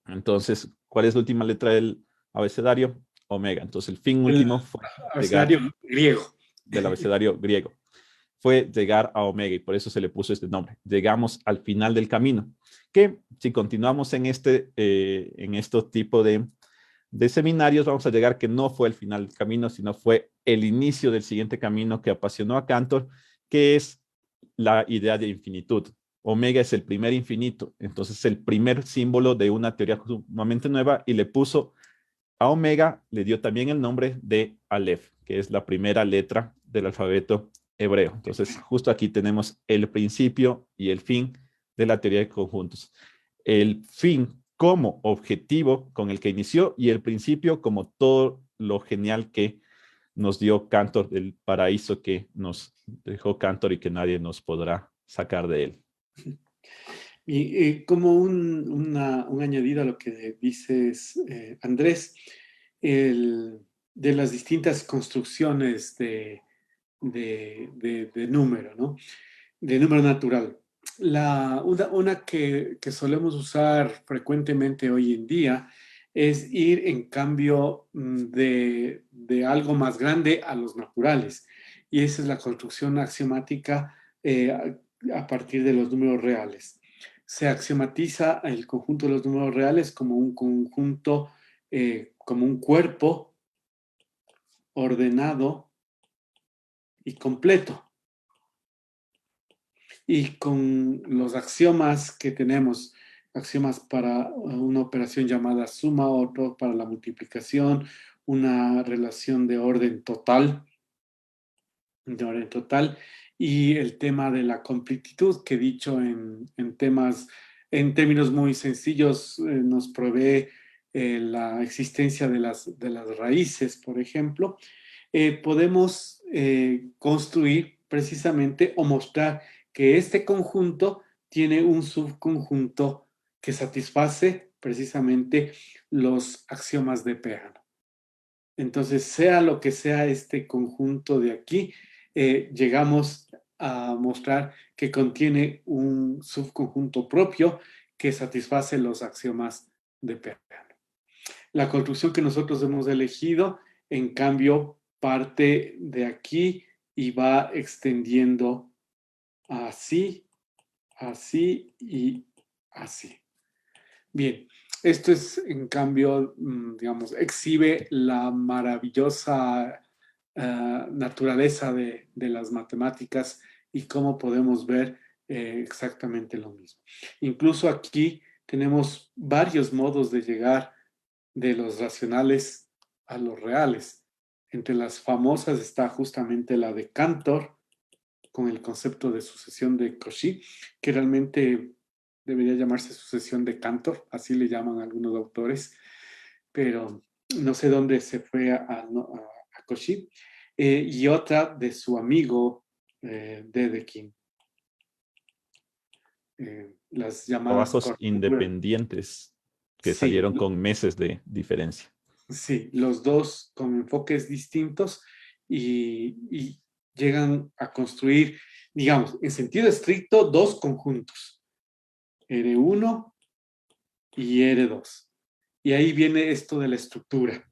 Entonces, ¿cuál es la última letra del abecedario? Omega. Entonces, el fin El último fue llegar abecedario griego. del abecedario griego. Fue llegar a Omega y por eso se le puso este nombre. Llegamos al final del camino, que si continuamos en estos tipos de seminarios, vamos a llegar que no fue el final del camino, sino fue el inicio del siguiente camino que apasionó a Cantor, que es la idea de infinitud. Omega es el primer infinito, entonces el primer símbolo de una teoría sumamente nueva y le puso a Omega, le dio también el nombre de Aleph, que es la primera letra del alfabeto hebreo. Entonces, justo aquí tenemos el principio y el fin de la teoría de conjuntos. El fin como objetivo con el que inició y el principio como todo lo genial que nos dio Cantor, del paraíso que nos dejó Cantor y que nadie nos podrá sacar de él. Y como un añadido a lo que dices, Andrés, de las distintas construcciones de número, ¿no? De número natural. Una que solemos usar frecuentemente hoy en día es ir en cambio de algo más grande a los naturales. Y esa es la construcción axiomática a partir de los números reales. Se axiomatiza el conjunto de los números reales como un conjunto, como un cuerpo ordenado y completo. Y con los axiomas que tenemos, axiomas para una operación llamada suma, otro para la multiplicación, una relación de orden total, y el tema de la completitud, que dicho en términos muy sencillos, nos provee la existencia de las raíces, por ejemplo, podemos construir precisamente o mostrar que este conjunto tiene un subconjunto que satisface precisamente los axiomas de Peano. Entonces, sea lo que sea este conjunto de aquí, llegamos a mostrar que contiene un subconjunto propio que satisface los axiomas de Peano. La construcción que nosotros hemos elegido, en cambio, parte de aquí y va extendiendo así, así y así. Bien, esto es, en cambio, digamos, exhibe la maravillosa naturaleza de las matemáticas y cómo podemos ver exactamente lo mismo. Incluso aquí tenemos varios modos de llegar de los racionales a los reales. Entre las famosas está justamente la de Cantor, con el concepto de sucesión de Cauchy, que realmente debería llamarse sucesión de Cantor, así le llaman algunos autores, pero no sé dónde se fue a Cauchy. Y otra de su amigo Dedekind. Las llamadas Trabajos correctas. independientes que Sí, salieron con meses de diferencia. sí, los dos con enfoques distintos y llegan a construir, digamos, en sentido estricto, dos conjuntos, R1 y R2. Y ahí viene esto de la estructura.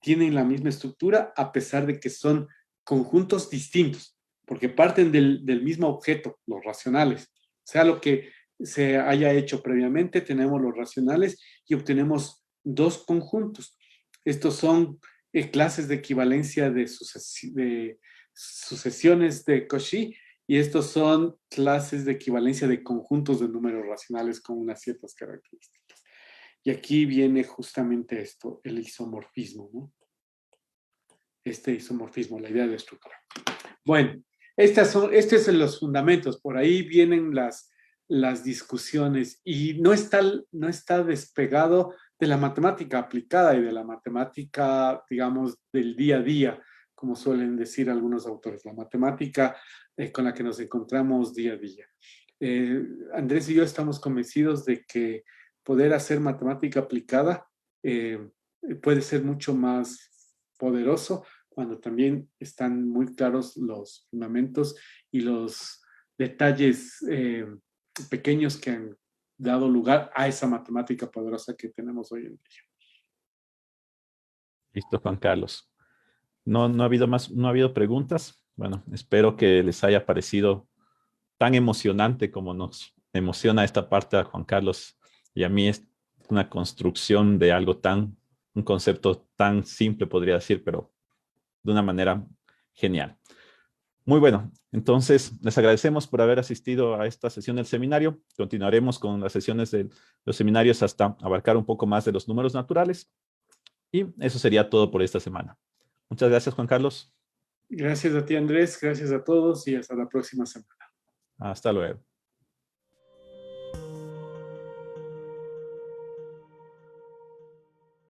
Tienen la misma estructura a pesar de que son conjuntos distintos, porque parten del mismo objeto, los racionales. Sea lo que se haya hecho previamente, tenemos los racionales y obtenemos dos conjuntos. Estos son clases de equivalencia de sucesiones de Cauchy y estos son clases de equivalencia de conjuntos de números racionales con unas ciertas características. Y aquí viene justamente esto, el isomorfismo, ¿no? Este isomorfismo, la idea de estructura. Bueno, estos son los fundamentos, por ahí vienen las discusiones y no está despegado de la matemática aplicada y de la matemática, digamos, del día a día, como suelen decir algunos autores, la matemática con la que nos encontramos día a día. Andrés y yo estamos convencidos de que poder hacer matemática aplicada puede ser mucho más poderoso cuando también están muy claros los fundamentos y los detalles pequeños que han dado lugar a esa matemática poderosa que tenemos hoy en día. Listo, Juan Carlos. No ha habido no ha habido preguntas. Bueno, espero que les haya parecido tan emocionante como nos emociona esta parte a Juan Carlos y a mí. Es una construcción de algo un concepto tan simple, podría decir, pero de una manera genial. Muy bueno, entonces les agradecemos por haber asistido a esta sesión del seminario. Continuaremos con las sesiones de los seminarios hasta abarcar un poco más de los números naturales. Y eso sería todo por esta semana. Muchas gracias, Juan Carlos. Gracias a ti, Andrés. Gracias a todos y hasta la próxima semana. Hasta luego.